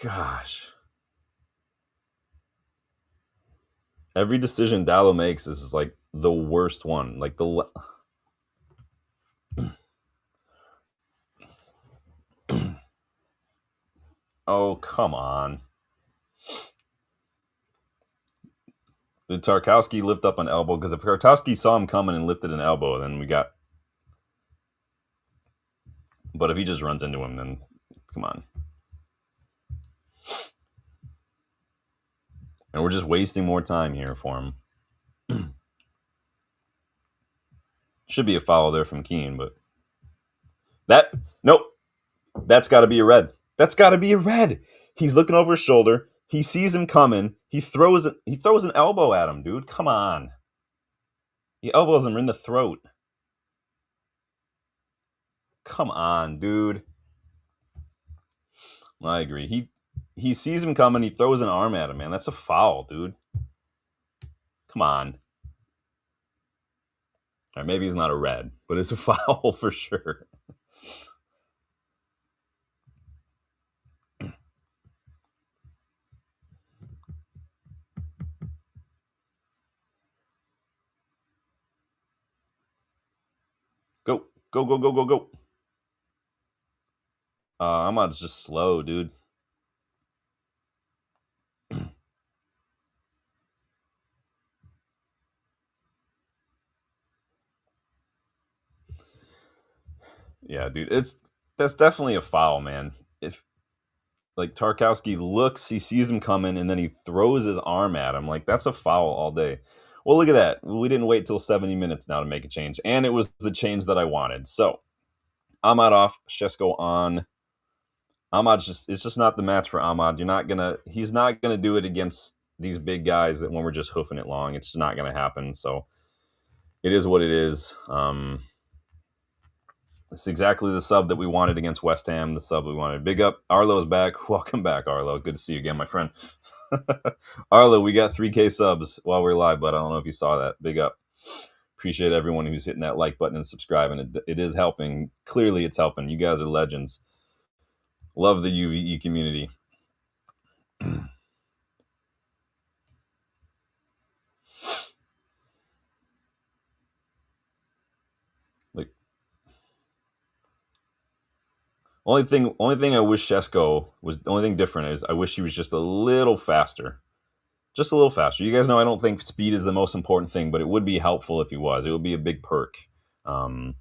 Gosh. Every decision Dallo makes is like the worst one. Like oh, come on. Did Tarkowski lift up an elbow? Because if Tarkowski saw him coming and lifted an elbow, then we got. But if he just runs into him, then come on. And we're just wasting more time here for him. Should be a foul there from Keane, but nope. That's got to be a red. That's got to be a red. He's looking over his shoulder. He sees him coming. He throws an elbow at him, dude. Come on. He elbows him in the throat. Come on, dude. I agree. He sees him coming. He throws an arm at him, man. That's a foul, dude. Come on. Or maybe it's not a red, but it's a foul for sure. Go, go, go, go, go, go. Ahmad's just slow, dude. Yeah, dude, that's definitely a foul, man. If like Tarkowski looks, he sees him coming, and then he throws his arm at him. Like that's a foul all day. Well, look at that. We didn't wait till 70 minutes now to make a change, and it was the change that I wanted. So Ahmad off, Shesko on. Ahmad's just it's just not the match for Ahmad. He's not gonna do it against these big guys that when we're just hoofing it long. It's just not gonna happen. So it is what it is. It's exactly the sub that we wanted against West Ham, the sub we wanted. Big up. Arlo's back. Welcome back, Arlo. Good to see you again, my friend. Arlo, we got 3K subs while we're live, but I don't know if you saw that. Big up. Appreciate everyone who's hitting that like button and subscribing. It is helping. Clearly, it's helping. You guys are legends. Love the UVE community. Like only thing I wish Shesko was the only thing different is I wish he was just a little faster. Just a little faster. You guys know I don't think speed is the most important thing, but it would be helpful if he was. It would be a big perk. Um,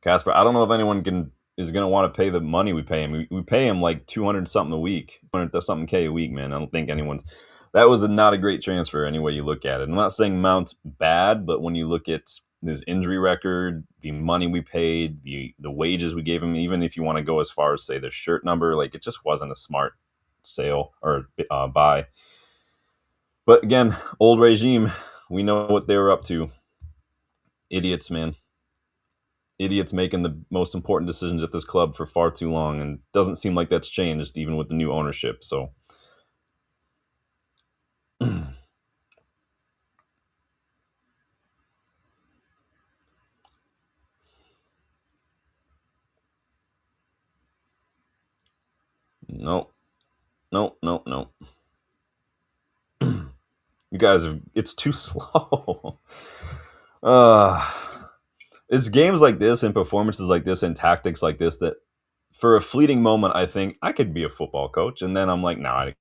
Casper, I don't know if anyone is going to want to pay the money we pay him. We pay him like 200 something a week, 200 something K a week, man. I don't think anyone's. That was not a great transfer any way you look at it. I'm not saying Mount's bad, but when you look at his injury record, the money we paid, the wages we gave him, even if you want to go as far as say the shirt number, like it just wasn't a smart sale or buy. But again, old regime, we know what they were up to. Idiots, man. Idiots making the most important decisions at this club for far too long, and doesn't seem like that's changed even with the new ownership. So, no, no, no, no. You guys have. It's too slow. uh, it's games like this and performances like this and tactics like this that, for a fleeting moment, I think I could be a football coach, and then I'm like, nah, I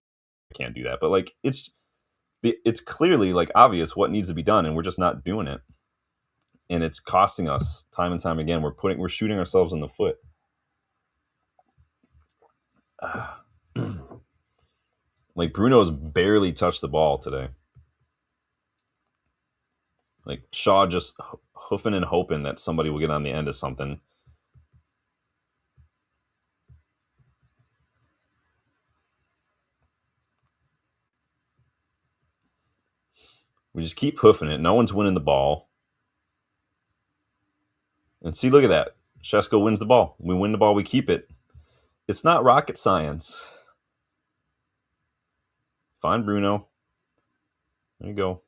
can't do that. But like, it's clearly like obvious what needs to be done, and we're just not doing it, and it's costing us time and time again. We're shooting ourselves in the foot. Like Bruno's barely touched the ball today. Like Shaw just hoofing and hoping that somebody will get on the end of something. We just keep hoofing it. No one's winning the ball. And see, look at that. Shesko wins the ball. We win the ball. We keep it. It's not rocket science. Find Bruno. There you go.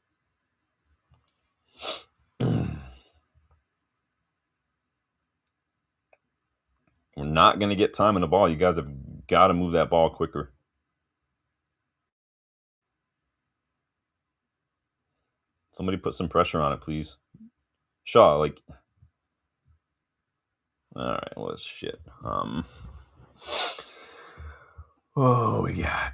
We're not going to get time in the ball. You guys have got to move that ball quicker. Somebody put some pressure on it, please. Shaw, like, all right, well, it's shit. Oh, we got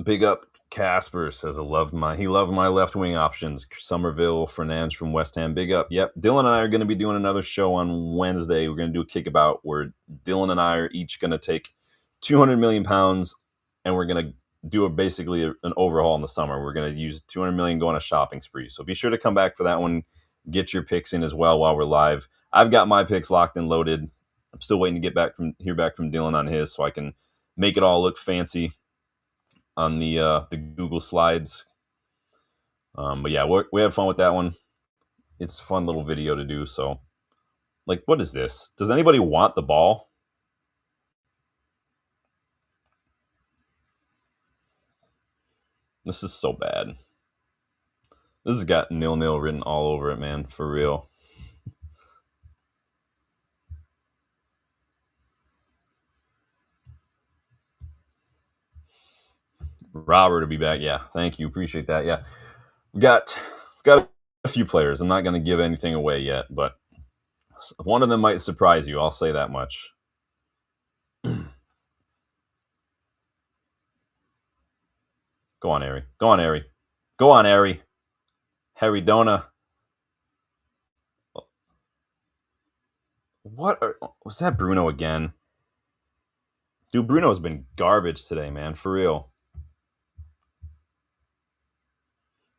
big up. Casper says he loved my left wing options. Somerville, Fernandes from West Ham. Big up. Yep. Dylan and I are going to be doing another show on Wednesday. We're going to do a kickabout where Dylan and I are each going to take 200 million pounds and we're going to do basically an overhaul in the summer. We're going to use 200 million, go on a shopping spree. So be sure to come back for that one. Get your picks in as well while we're live. I've got my picks locked and loaded. I'm still waiting to hear back from Dylan on his, so I can make it all look fancy on the Google Slides. But yeah, we had fun with that one. It's a fun little video to do. So, like, what is this? Does anybody want the ball? This is so bad. This has got 0-0 written all over it, man. For real. Robert to be back. Yeah, thank you. Appreciate that. Yeah, we got a few players. I'm not going to give anything away yet, but one of them might surprise you. I'll say that much. Go on, Ari. Go on, Ari. Go on, Ari. Harry Dona. Was that Bruno again? Dude, Bruno's been garbage today, man. For real.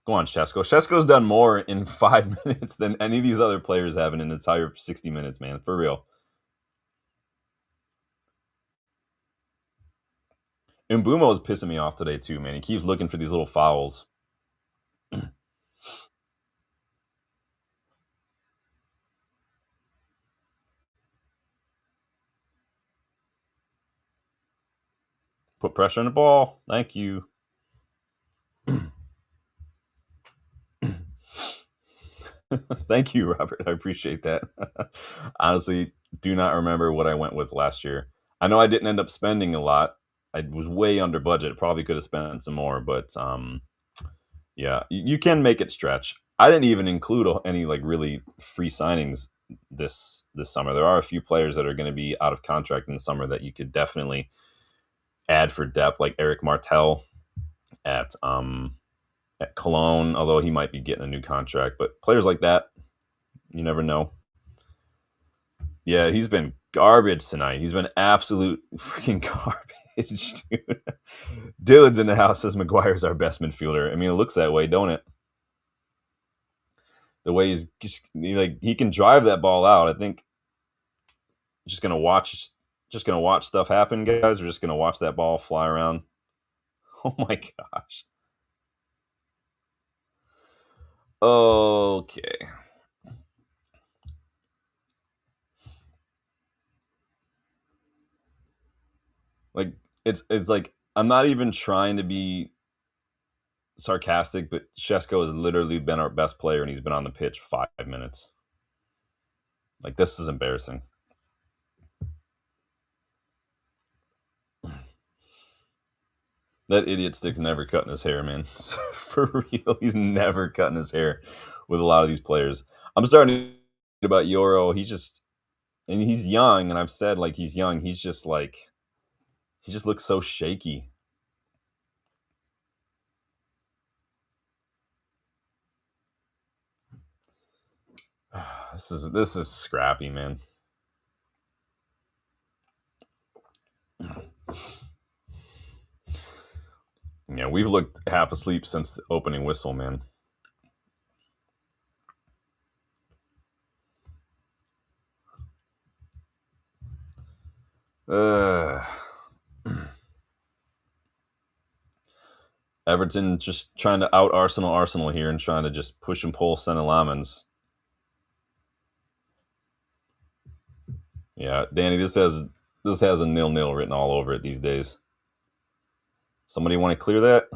Go on, Shesko. Shesko's done more in 5 minutes than any of these other players have in an entire 60 minutes, man. For real. Mbumo is pissing me off today too, man. He keeps looking for these little fouls. Put pressure on the ball. Thank you. Thank you, Robert. I appreciate that. Honestly, do not remember what I went with last year. I know I didn't end up spending a lot. I was way under budget. Probably could have spent some more, but yeah, you can make it stretch. I didn't even include any like really free signings this summer. There are a few players that are going to be out of contract in the summer that you could definitely add for depth, like Eric Martel at Cologne, although he might be getting a new contract. But players like that, you never know. Yeah, he's been garbage tonight. He's been absolute freaking garbage, dude. Dylan's in the house, says Maguire's our best midfielder. I mean, it looks that way, don't it? The way he's just, he can drive that ball out. I think just gonna watch stuff happen, guys. We're just gonna watch that ball fly around. Oh my gosh. Okay. Like it's like I'm not even trying to be sarcastic, but Shesko has literally been our best player, and he's been on the pitch 5 minutes. Like this is embarrassing. That idiot stick's never cutting his hair, man. For real, he's never cutting his hair with a lot of these players. I'm starting to think about Euro. And he's young, and I've said like he's young. He's just like he just looks so shaky. This is scrappy, man. Yeah, we've looked half asleep since the opening whistle, man. Uh, Everton just trying to out Arsenal here and trying to just push and pull Lamens. Yeah, Danny, this has a 0-0 written all over it these days. Somebody want to clear that?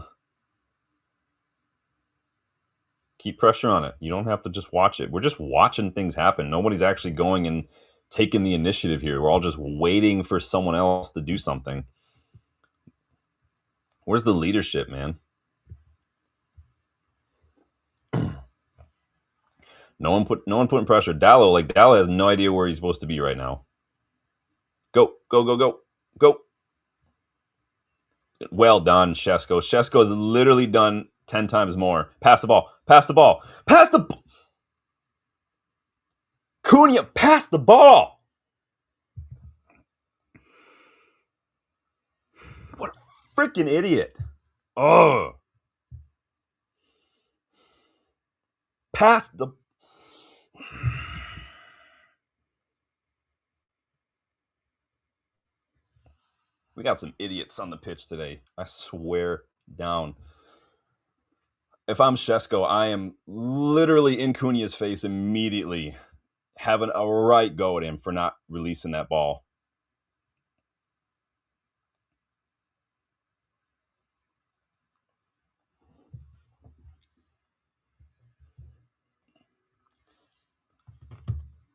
Keep pressure on it. You don't have to just watch it. We're just watching things happen. Nobody's actually going and taking the initiative here. We're all just waiting for someone else to do something. Where's the leadership, man? No one putting pressure. Dallo has no idea where he's supposed to be right now. Go. Go. Well done, Shesko. Shesko's literally done 10 times more. Pass the ball. Cunha, pass the ball. What a freaking idiot. Oh. Pass the We got some idiots on the pitch today. I swear down. If I'm Shesko, I am literally in Cunha's face immediately, having a right go at him for not releasing that ball.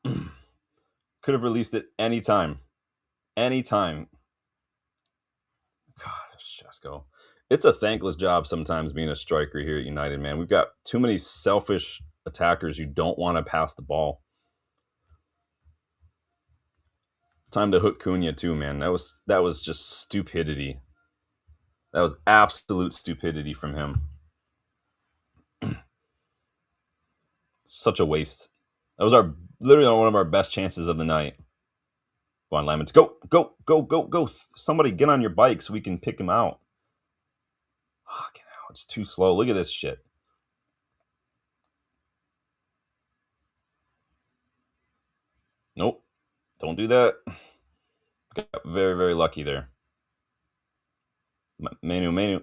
Could have released it anytime. Anytime. God, Shesko. It's a thankless job sometimes being a striker here at United, man. We've got too many selfish attackers who don't want to pass the ball. Time to hook Cunha too, man. That was just stupidity. That was absolute stupidity from him. Such a waste. That was literally one of our best chances of the night. Come on, Lemons. Go, go, go, go, go. Somebody get on your bike so we can pick him out. Fucking hell, it's too slow. Look at this shit. Nope. Don't do that. Got very, very lucky there. Manu.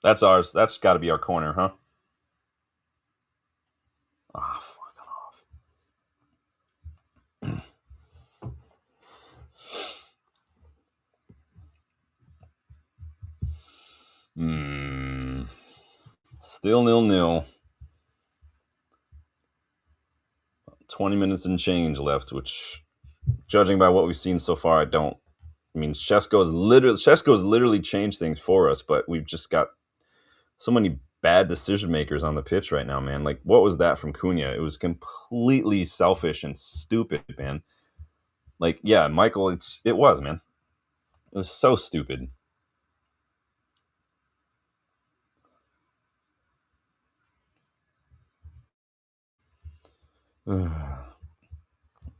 That's ours. That's got to be our corner, huh? Ah, fuck off. Still 0-0. 20 minutes and change left, which, judging by what we've seen so far, I don't. I mean, Shesko's literally changed things for us, but we've just got so many bad decision makers on the pitch right now, man. Like, what was that from Cunha? It was completely selfish and stupid, man. Like, yeah, Michael, it was, man. It was so stupid.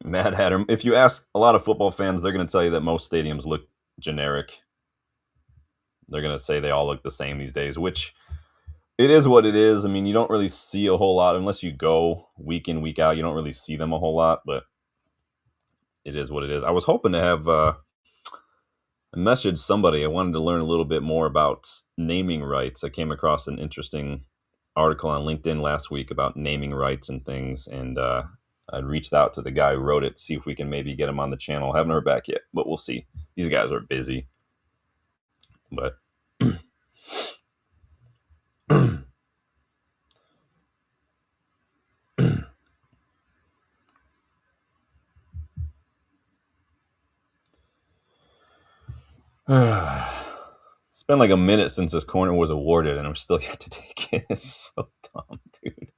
Mad Hatter. If you ask a lot of football fans, they're going to tell you that most stadiums look generic. They're going to say they all look the same these days, which it is what it is. I mean, you don't really see a whole lot unless you go week in, week out. You don't really see them a whole lot, but it is what it is. I was hoping to have messaged somebody. I wanted to learn a little bit more about naming rights. I came across an interesting article on LinkedIn last week about naming rights and things, and I'd reached out to the guy who wrote it, see if we can maybe get him on the channel. Haven't heard back yet, but we'll see. These guys are busy. But it's been like a minute since this corner was awarded, and I'm still yet to take it. It's so dumb, dude.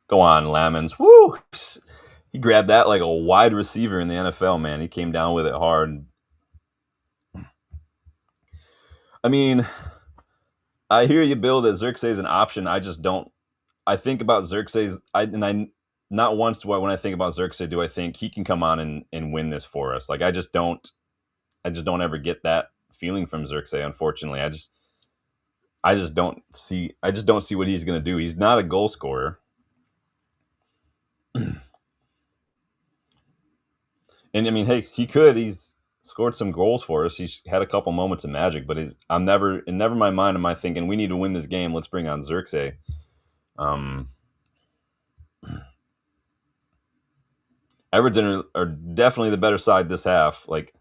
Go on, Lamens. Woo! He grabbed that like a wide receiver in the NFL, man. He came down with it hard. I mean, I hear you, Bill, that Xerxes is an option. I just don't. I think about Xerxes, not once do I, when I think about Xerxes, do I think he can come on and win this for us. Like, I just don't ever get that feeling from Xerxes, unfortunately. I just don't see what he's going to do. He's not a goal scorer. And I mean, hey, he could. He's scored some goals for us. He's had a couple moments of magic, but never in my mind am I thinking we need to win this game. Let's bring on Xerxes. Everton are definitely the better side this half. Like,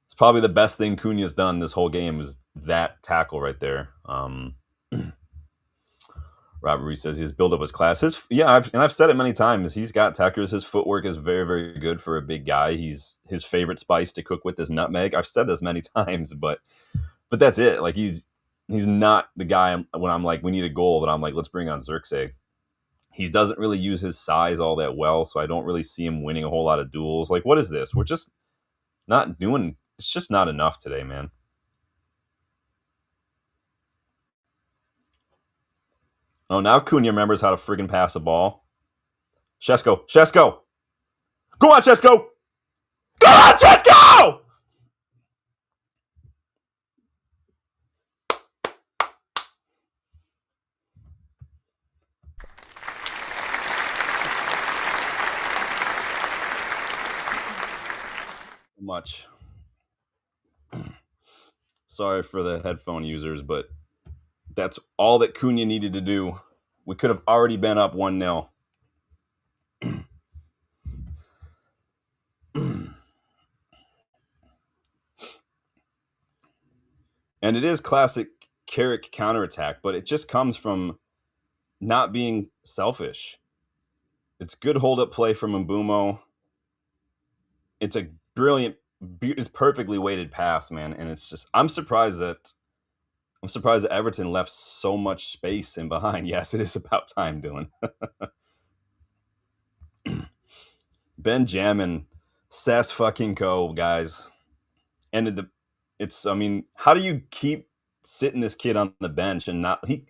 it's probably the best thing Cunha's done this whole game is that tackle right there. Robert Reese says he's built up his class. I've said it many times. He's got tacklers. His footwork is very, very good for a big guy. His favorite spice to cook with is nutmeg. I've said this many times, but that's it. Like, he's not the guy when I'm like, we need a goal, that I'm like, let's bring on Xerxes. He doesn't really use his size all that well, so I don't really see him winning a whole lot of duels. Like, what is this? We're just not doing. It's just not enough today, man. Oh, now Cunha remembers how to friggin' pass a ball. Shesko. Go on, Shesko! Go on, Shesko! Much. Sorry for the headphone users, but that's all that Cunha needed to do. We could have already been up 1-0. And it is classic Carrick counterattack, but it just comes from not being selfish. It's good hold-up play from Mbumo. It's a brilliant, it's perfectly weighted pass, man. And it's just, I'm surprised that Everton left so much space in behind. Yes, it is about time, Dylan. Benjamin Sass fucking Co, guys. Ended the I mean, how do you keep sitting this kid on the bench and not he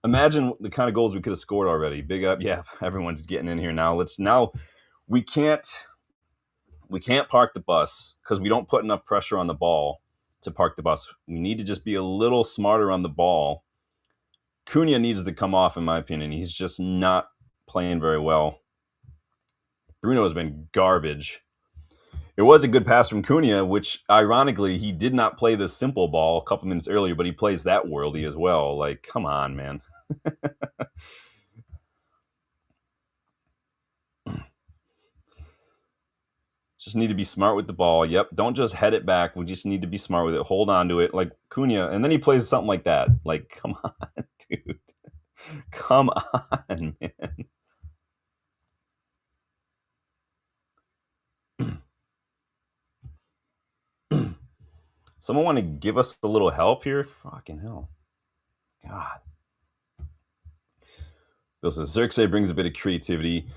imagine the kind of goals we could have scored already. Big up. Yeah, everyone's getting in here now. We can't we can't park the bus because we don't put enough pressure on the ball to park the bus. We need to just be a little smarter on the ball. Cunha needs to come off, in my opinion. He's just not playing very well. Bruno has been garbage. It was a good pass from Cunha, which ironically he did not play the simple ball a couple minutes earlier, but he plays that worldy as well. Like, come on, man. Just need to be smart with the ball. Yep. Don't just head it back. We just need to be smart with it. Hold on to it like Cunha. And then he plays something like that. Like, come on, dude. Come on, man. Someone want to give us a little help here? Fucking hell. God. Bill says Xerxes brings a bit of creativity.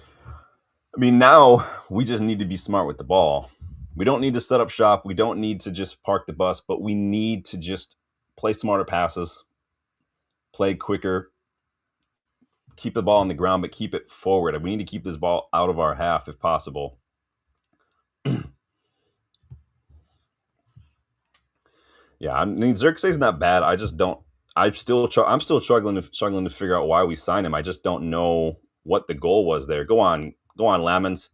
I mean, now we just need to be smart with the ball. We don't need to set up shop. We don't need to just park the bus, but we need to just play smarter passes, play quicker, keep the ball on the ground, but keep it forward. We need to keep this ball out of our half if possible. Yeah, I mean, Xerxes is not bad. I just don't. I'm still struggling to figure out why we signed him. I just don't know what the goal was there. Go on, Lamens.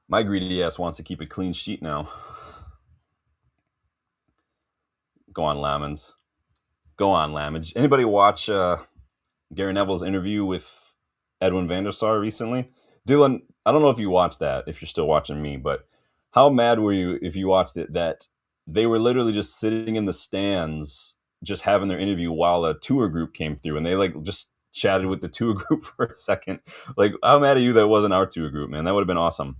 My greedy ass wants to keep a clean sheet now. Go on, Lamens. Go on, Lamens. Anybody watch Gary Neville's interview with Edwin van der Sar recently? Dylan, I don't know if you watched that, if you're still watching me, but how mad were you if you watched it that they were literally just sitting in the stands, just having their interview while a tour group came through and they like just chatted with the tour group for a second? Like, how mad are you that wasn't our tour group, man? That would have been awesome.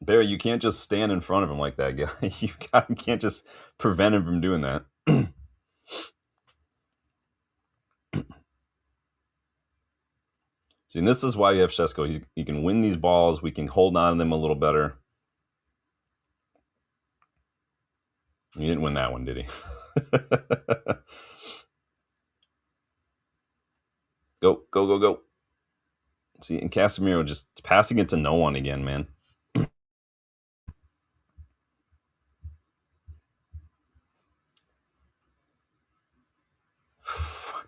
Barry, you can't just stand in front of him like that, guy. You can't just prevent him from doing that. See, and this is why you have Shesko. He can win these balls. We can hold on to them a little better. He didn't win that one, did he? Go, go, go, go. See, and Casemiro just passing it to no one again, man.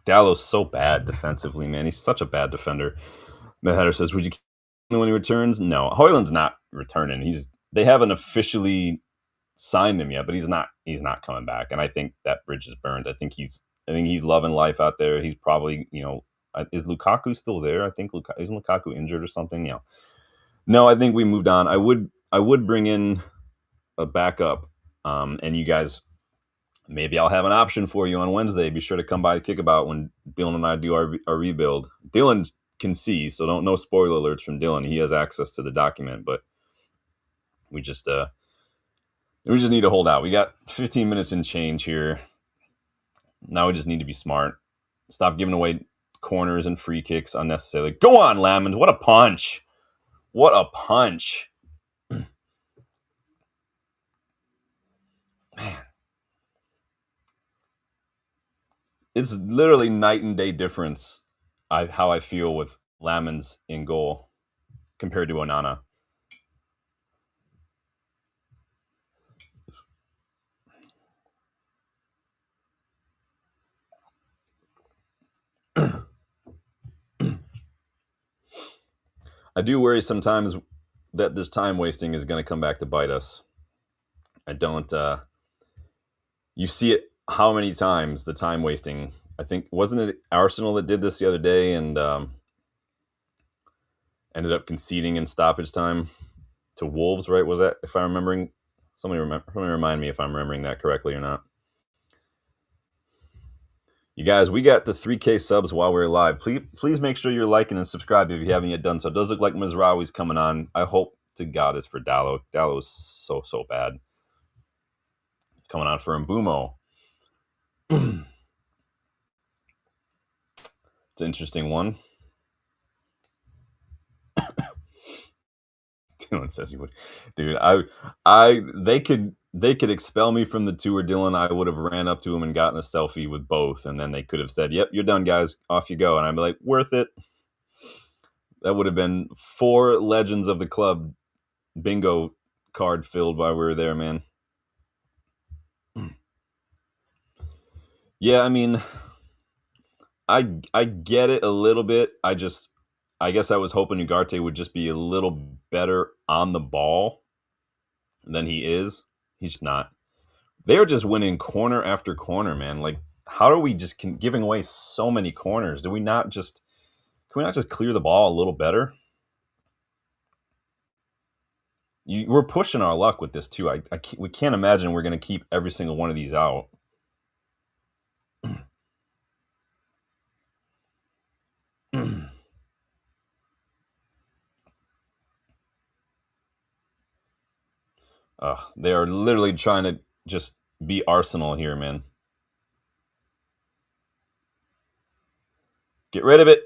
Dallow's so bad defensively, man. He's such a bad defender. Mahatter says, would you keep him when he returns? No. Hoyland's not returning. They haven't officially signed him yet, but he's not coming back. And I think that bridge is burned. I think he's loving life out there. He's probably, is Lukaku still there? I think isn't Lukaku injured or something? No, I think we moved on. I would bring in a backup, and you guys, maybe I'll have an option for you on Wednesday. Be sure to come by the Kickabout when Dylan and I do our rebuild. Dylan can see, so no spoiler alerts from Dylan. He has access to the document, but we just need to hold out. We got 15 minutes and change here. Now we just need to be smart. Stop giving away corners and free kicks unnecessarily. Go on, Lamens. What a punch. What a punch. Man. It's literally night and day difference how I feel with Lamens in goal compared to Onana. I do worry sometimes that this time wasting is going to come back to bite us. I don't. You see it how many times, the time wasting. I think, wasn't it Arsenal that did this the other day and ended up conceding in stoppage time to Wolves, right? Was that, if I'm remembering? Somebody remind me if I'm remembering that correctly or not. You guys, we got the 3K subs while we're live. Please make sure you're liking and subscribe if you haven't yet done so. It does look like Mizrawi's coming on. I hope to God it's for Dallo. Dallo is so bad. Coming on for Mbumo. It's an interesting one. Dylan says he would. Dude, they could expel me from the tour, Dylan. I would have ran up to him and gotten a selfie with both, and then they could have said, "Yep, you're done, guys. Off you go." And I'd be like, "Worth it." That would have been 4 legends of the club bingo card filled while we were there, man. Yeah, I mean, I get it a little bit. I guess I was hoping Ugarte would just be a little better on the ball than he is. He's just not. They're just winning corner after corner, man. Like, how are we just giving away so many corners? Do we not just Can we not just clear the ball a little better? We're pushing our luck with this too. We can't imagine we're going to keep every single one of these out. They are literally trying to just be Arsenal here, man. Get rid of it.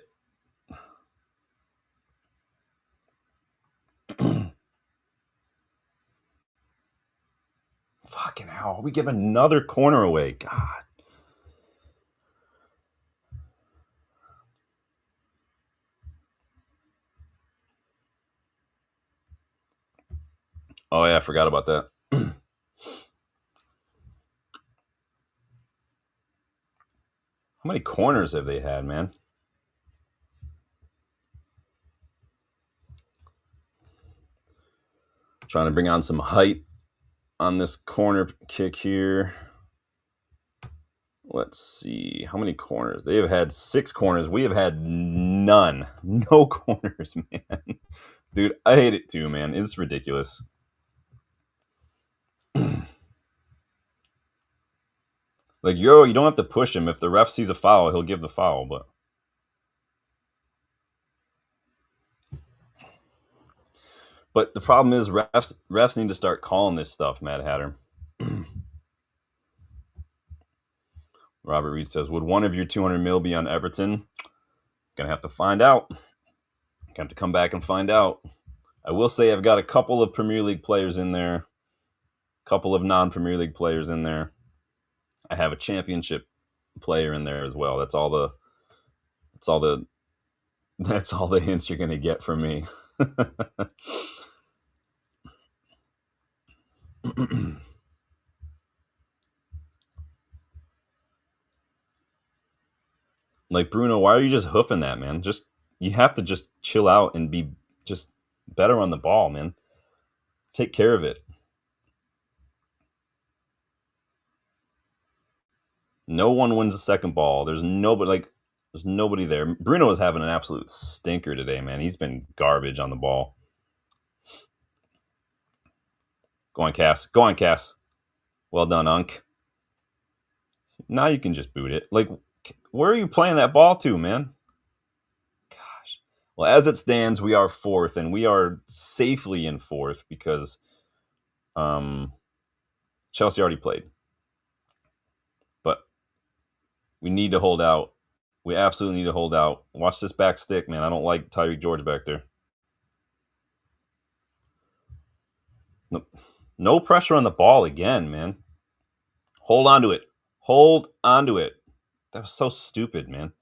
Fucking hell. We give another corner away. God. Oh, yeah, I forgot about that. How many corners have they had, man? Trying to bring on some height on this corner kick here. Let's see. How many corners? They have had 6 corners. We have had none. No corners, man. Dude, I hate it too, man. It's ridiculous. Like, you don't have to push him. If the ref sees a foul, he'll give the foul, but the problem is refs need to start calling this stuff, Mad Hatter. Robert Reed says, would one of your 200 mil be on Everton? Gonna have to find out. Gonna have to come back and find out. I will say I've got a couple of Premier League players in there, a couple of non-Premier League players in there. I have a championship player in there as well. That's all the hints you're gonna get from me. Like, Bruno, why are you just hoofing that, man? You have to just chill out and be just better on the ball, man. Take care of it. No one wins the second ball. There's nobody there. Bruno is having an absolute stinker today, man. He's been garbage on the ball. Go on, Cass. Go on, Cass. Well done, Unk. Now you can just boot it. Like, where are you playing that ball to, man? Gosh. Well, as it stands, we are 4th, and we are safely in 4th because Chelsea already played. But we need to hold out. We absolutely need to hold out. Watch this back stick, man. I don't like Tyreek George back there. No pressure on the ball again, man. Hold on to it. Hold on to it. That was so stupid, man.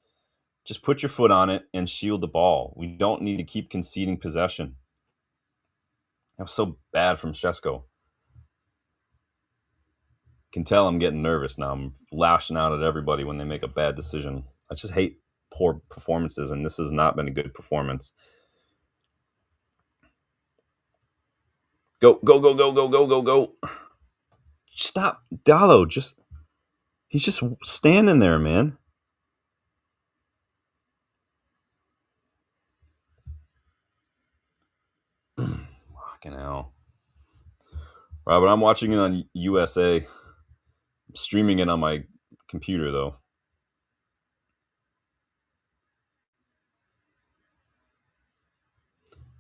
Just put your foot on it and shield the ball. We don't need to keep conceding possession. That was so bad from Shesko. Can tell I'm getting nervous now. I'm lashing out at everybody when they make a bad decision. I just hate poor performances, and this has not been a good performance. Go, go, go, go, go, go, go, go. Stop. Dallo, he's just standing there, man. Fucking hell. Robert, I'm watching it on USA. I'm streaming it on my computer, though.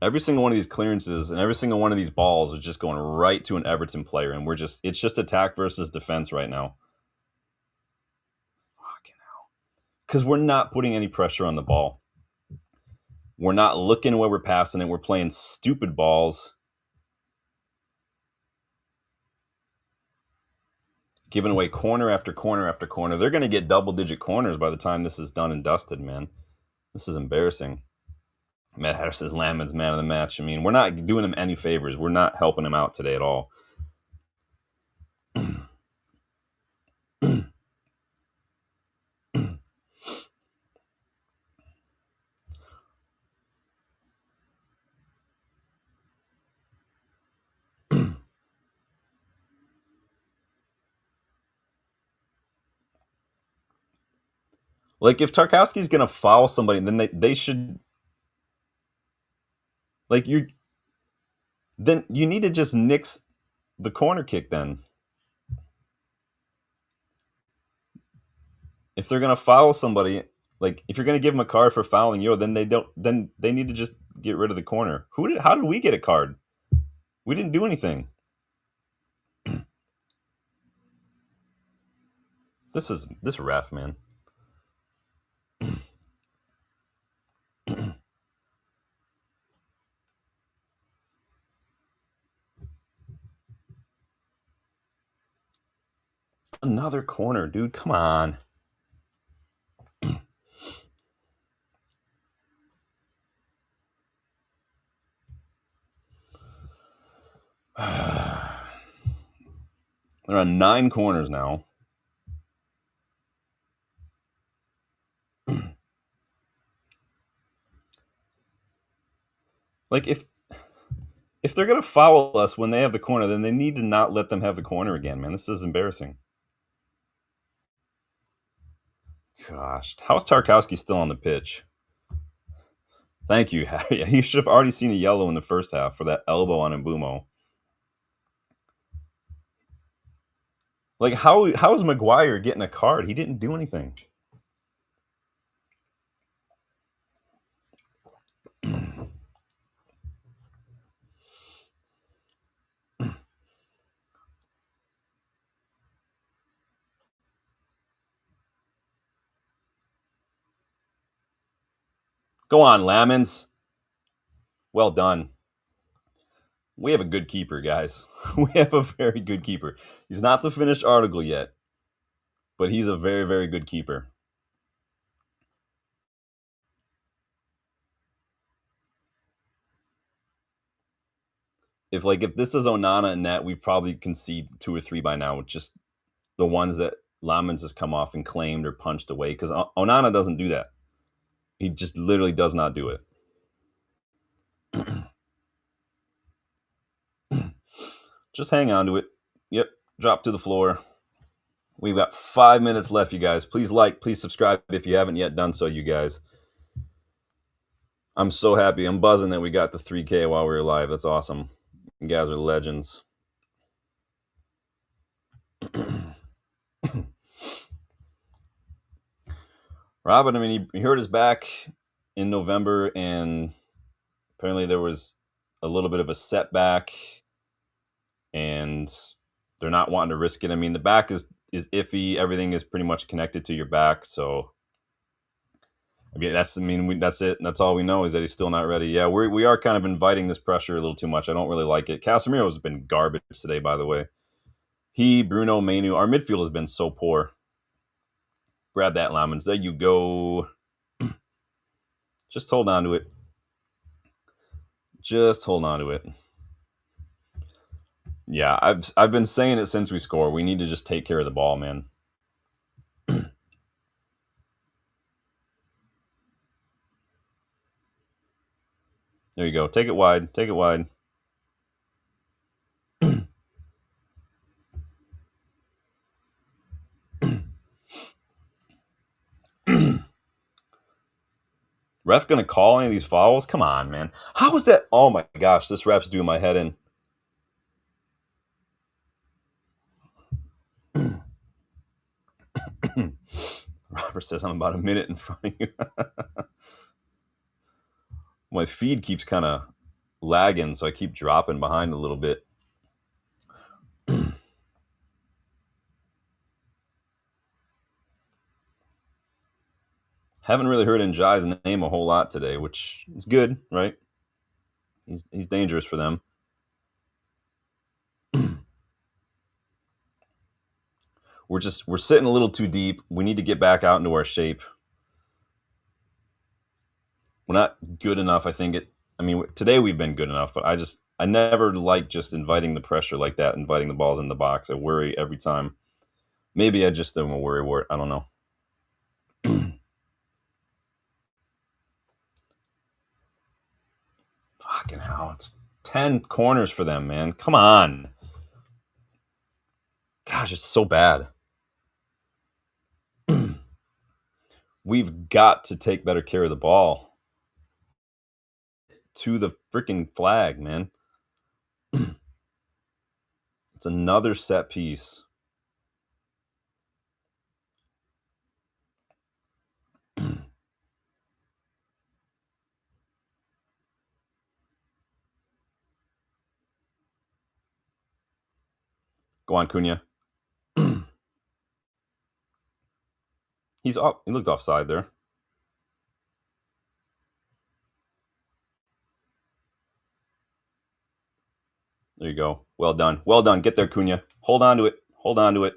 Every single one of these clearances and every single one of these balls is just going right to an Everton player, and it's just attack versus defense right now. Fucking hell. Because we're not putting any pressure on the ball. We're not looking where we're passing it. We're playing stupid balls. Giving away corner after corner after corner. They're going to get double-digit corners by the time this is done and dusted, man. This is embarrassing. Matt Hatter says Lamon's man of the match. I mean, we're not doing him any favors. We're not helping him out today at all. Like, if Tarkowski's going to foul somebody, then they should, like, then you need to just nix the corner kick then. If they're going to foul somebody, like, if you're going to give them a card for fouling you, then they need to just get rid of the corner. How did we get a card? We didn't do anything. This ref, man. Another corner, dude. Come on. They're on 9 corners now. Like, if they're gonna foul us when they have the corner, then they need to not let them have the corner again, man. This is embarrassing. Gosh, how is Tarkowski still on the pitch? Thank you. You should have already seen a yellow in the first half for that elbow on Mbumo. Like, how is Maguire getting a card? He didn't do anything. Go on, Lamons. Well done. We have a good keeper, guys. We have a very good keeper. He's not the finished article yet, but he's a very, very good keeper. If this is Onana and Net, we've probably conceded 2 or 3 by now, with just the ones that Lamons has come off and claimed or punched away, because Onana doesn't do that. He just literally does not do it. Just hang on to it. Yep, drop to the floor. We've got 5 minutes left, you guys. Please like, please subscribe if you haven't yet done so, you guys. I'm so happy. I'm buzzing that we got the 3K while we were live. That's awesome. You guys are legends. Robin, I mean, he hurt his back in November, and apparently there was a little bit of a setback, and they're not wanting to risk it. I mean, the back is iffy. Everything is pretty much connected to your back, so I mean, that's it. That's all we know, is that he's still not ready. Yeah, we are kind of inviting this pressure a little too much. I don't really like it. Casemiro's been garbage today, by the way. Bruno, Mainu, our midfield has been so poor. Grab that, Lamons. There you go. Just hold on to it. Just hold on to it. Yeah, I've been saying it since we score. We need to just take care of the ball, man. There you go. Take it wide. Take it wide. Ref gonna call any of these fouls? Come on, man. How is that? Oh my gosh, this ref's doing my head in. Robert says I'm about a minute in front of you. My feed keeps kind of lagging, so I keep dropping behind a little bit. Haven't really heard Njai's name a whole lot today, which is good, right? He's dangerous for them. We're sitting a little too deep. We need to get back out into our shape. We're not good enough. I mean, today we've been good enough, but I never like just inviting the pressure like that, inviting the balls in the box. I worry every time. Maybe I just am a worry wart. I don't know. Fucking hell! It's 10 corners for them, man. Come on. Gosh, it's so bad. We've got to take better care of the ball to the freaking flag, man. It's another set piece. Go on, Cunha. He's up. He looked offside there. There you go. Well done. Well done. Get there, Cunha. Hold on to it. Hold on to it.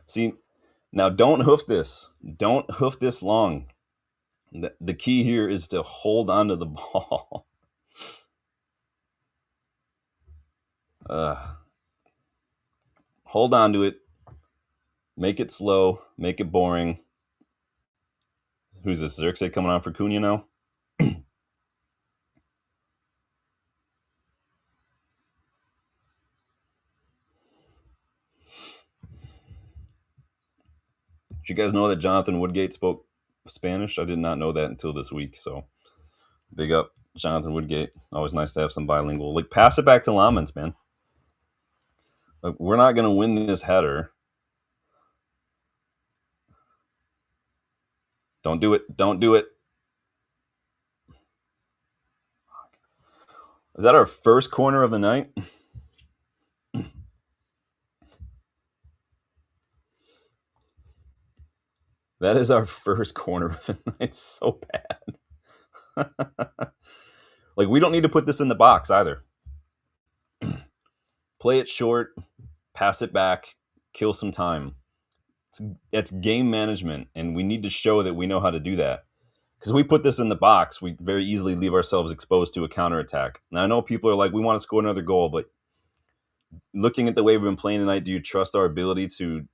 See, now don't hoof this. Don't hoof this long. The key here is to hold on to the ball. Hold on to it. Make it slow. Make it boring. Who's this? Xerxes coming on for Cunha now? Did you guys know that Jonathan Woodgate spoke Spanish? I did not know that until this week. So big up Jonathan Woodgate. Always nice to have some bilingual. Like, pass it back to Lamens, man. Like, we're not going to win this header. Don't do it. Don't do it. Is that our first corner of the night? That is our first corner of the night. So bad. Like, we don't need to put this in the box either. Play it short, pass it back, kill some time. It's game management, and we need to show that we know how to do that. Because we put this in the box, we very easily leave ourselves exposed to a counterattack. Now, I know people are like, we want to score another goal, but looking at the way we've been playing tonight, do you trust our ability to...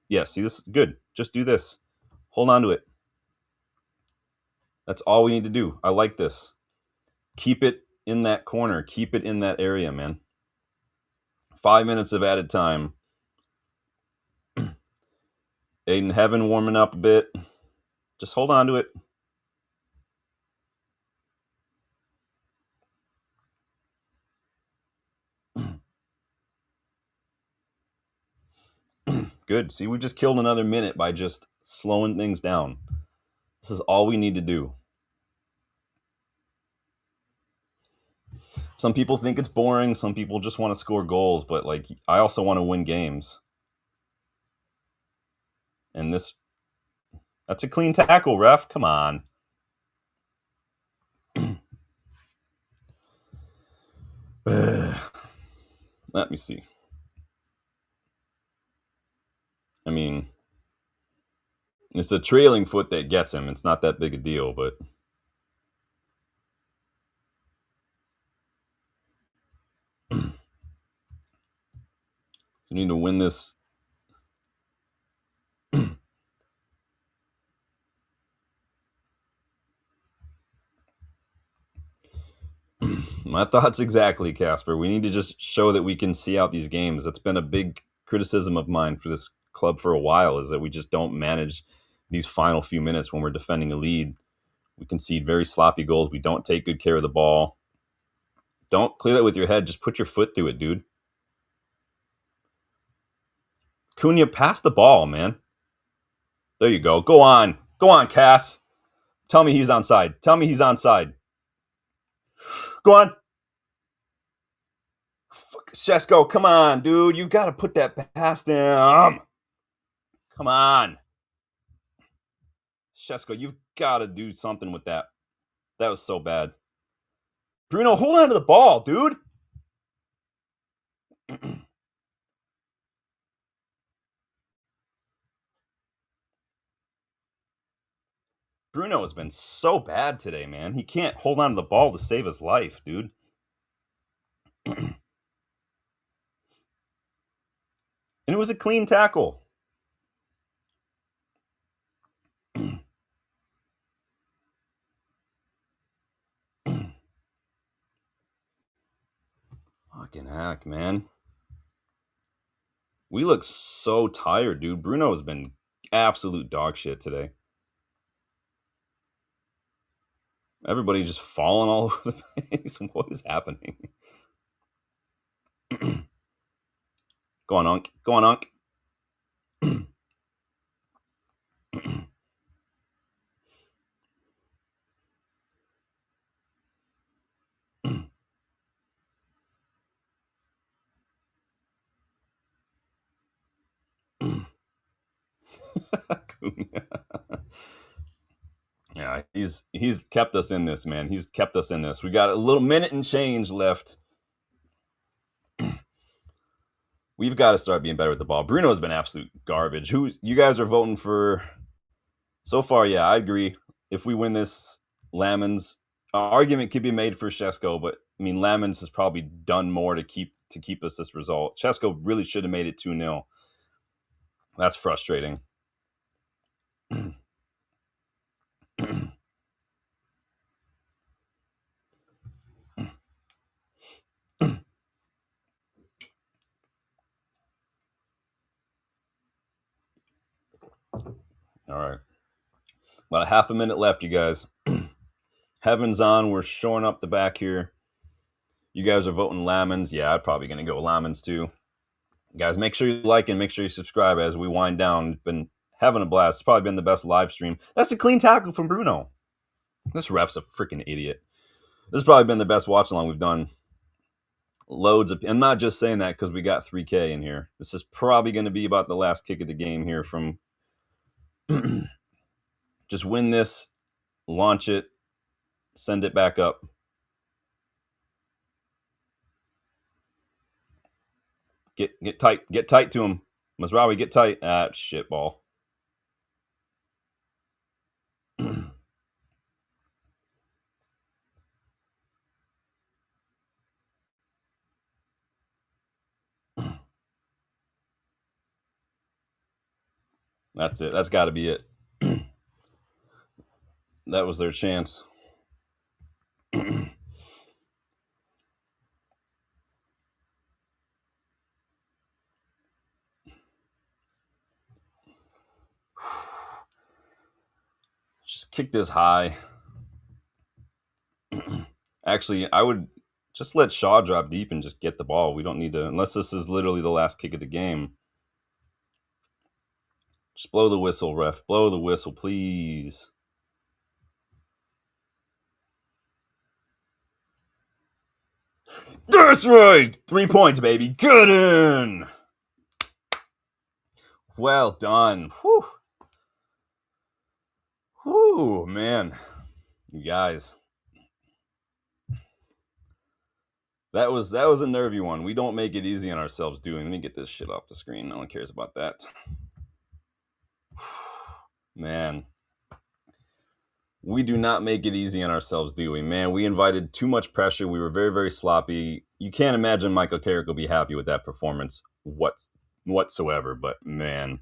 Yeah, see, this is good. Just do this. Hold on to it. That's all we need to do. I like this. Keep it in that corner. Keep it in that area, man. 5 minutes of added time. Aiden Heaven warming up a bit. Just hold on to it. Good. See, we just killed another minute by just slowing things down. This is all we need to do. Some people think it's boring. Some people just want to score goals. But, like, I also want to win games. And that's a clean tackle, ref. Come on. Let me see. I mean, it's a trailing foot that gets him. It's not that big a deal, but... So we need to win this. My thoughts exactly, Casper. We need to just show that we can see out these games. That's been a big criticism of mine for this club for a while, is that we just don't manage these final few minutes when we're defending a lead. We concede very sloppy goals. We don't take good care of the ball. Don't clear that with your head. Just put your foot through it, dude. Cunha, pass the ball, man. There you go. Go on. Go on, Cass. Tell me he's onside. Tell me he's onside. Go on. Fuck, Shesko, come on, dude. You got to put that past him. Come on. Shesko, you've got to do something with that. That was so bad. Bruno, hold on to the ball, dude. Bruno has been so bad today, man. He can't hold on to the ball to save his life, dude. And it was a clean tackle. Fucking heck, man. We look so tired, dude. Bruno has been absolute dog shit today. Everybody just falling all over the place. What is happening? Go on, Unk. Go on, Unk. Yeah, he's kept us in this, man. He's kept us in this. We got a little minute and change left. We've got to start being better with the ball. Bruno has been absolute garbage. Who you guys are voting for? So far, yeah, I agree. If we win this, Lamens argument could be made for Shesko, but I mean Lamens has probably done more to keep us this result. Shesko really should have made it 2-0. That's frustrating. All right. About a half a minute left, you guys. Heaven's on. We're shoring up the back here. You guys are voting Lamens. Yeah, I'm probably going to go Lamens too. Guys, make sure you like and make sure you subscribe as we wind down. Been having a blast. It's probably been the best live stream. That's a clean tackle from Bruno. This ref's a freaking idiot. This has probably been the best watch along we've done. Loads of. I'm not just saying that because we got 3K in here. This is probably going to be about the last kick of the game here from. Just win this, launch it, send it back up. Get tight to him. Mazraoui, get tight. Ah, shit ball. That's it. That's got to be it. That was their chance. Just kick this high. Actually, I would just let Shaw drop deep and just get the ball. We don't need to, unless this is literally the last kick of the game. Just blow the whistle, ref. Blow the whistle, please. That's right! 3 points, baby. Good in! Well done. Whew. Whew, man. You guys. That was a nervy one. We don't make it easy on ourselves, do we? Let me get this shit off the screen. No one cares about that. Man. We do not make it easy on ourselves, do we? Man, we invited too much pressure. We were very, very sloppy. You can't imagine Michael Carrick will be happy with that performance whatsoever. But man,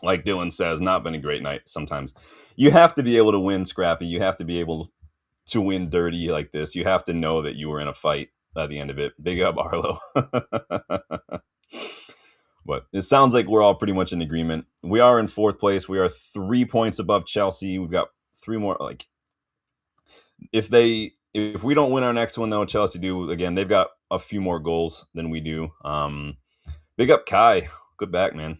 like Dylan says, not been a great night sometimes. You have to be able to win scrappy. You have to be able to win dirty like this. You have to know that you were in a fight by the end of it. Big up, Arlo. But it sounds like we're all pretty much in agreement. We are in 4th place. We are 3 points above Chelsea. We've got 3 more. Like, if we don't win our next one, though, Chelsea do again. They've got a few more goals than we do. Big up, Kai. Good back, man.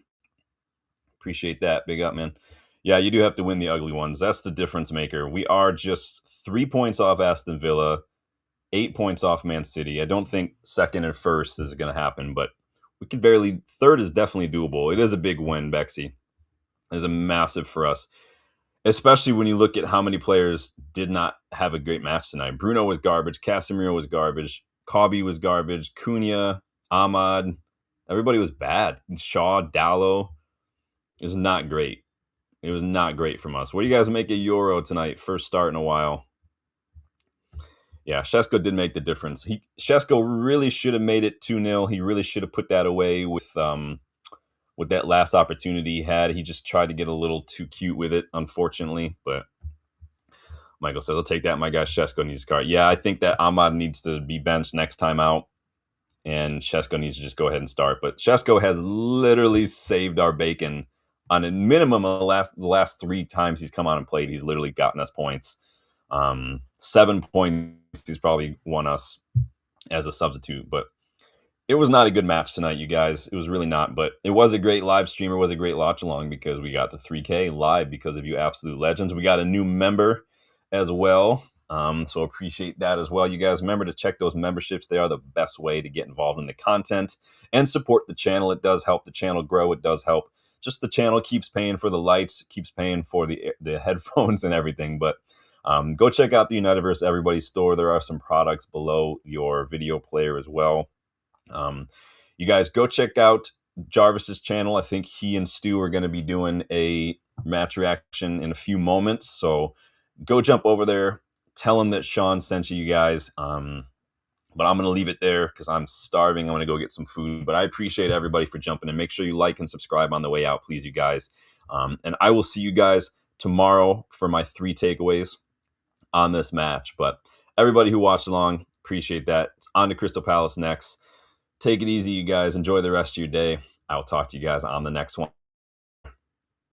Appreciate that. Big up, man. Yeah, you do have to win the ugly ones. That's the difference maker. We are just 3 points off Aston Villa, 8 points off Man City. I don't think second and first is going to happen, but we could barely. Third is definitely doable. It is a big win, Bexy. It is a massive for us, especially when you look at how many players did not have a great match tonight. Bruno was garbage. Casemiro was garbage. Kobe was garbage. Cunha, Ahmad, everybody was bad. Shaw, Dallo. It was not great. It was not great from us. What do you guys make of Euro tonight? First start in a while. Yeah, Shesko did make the difference. Shesko really should have made it 2-0. He really should have put that away with that last opportunity he had. He just tried to get a little too cute with it, unfortunately. But Michael says, I'll take that. My guy Shesko needs a card. Yeah, I think that Ahmad needs to be benched next time out, and Shesko needs to just go ahead and start. But Shesko has literally saved our bacon on a minimum of the last 3 times he's come on and played. He's literally gotten us points. 7 points he's probably won us as a substitute. But it was not a good match tonight, you guys. It was really not. But it was a great live stream. It was a great watch along because we got the 3K live because of you absolute legends. We got a new member as well. So appreciate that as well. You guys remember to check those memberships. They are the best way to get involved in the content and support the channel. It does help the channel grow. It does help. Just the channel keeps paying for the lights, keeps paying for the headphones and everything. But go check out the Universe Everybody store. There are some products below your video player as well. You guys go check out Jarvis's channel. I think he and Stu are going to be doing a match reaction in a few moments. So go jump over there. Tell him that Sean sent you guys. But I'm going to leave it there because I'm starving. I'm going to go get some food. But I appreciate everybody for jumping in. Make sure you like and subscribe on the way out, please, you guys. And I will see you guys tomorrow for my 3 takeaways on this match. But everybody who watched along, appreciate that. It's on to Crystal Palace next. Take it easy, you guys. Enjoy the rest of your day. I'll talk to you guys on the next one.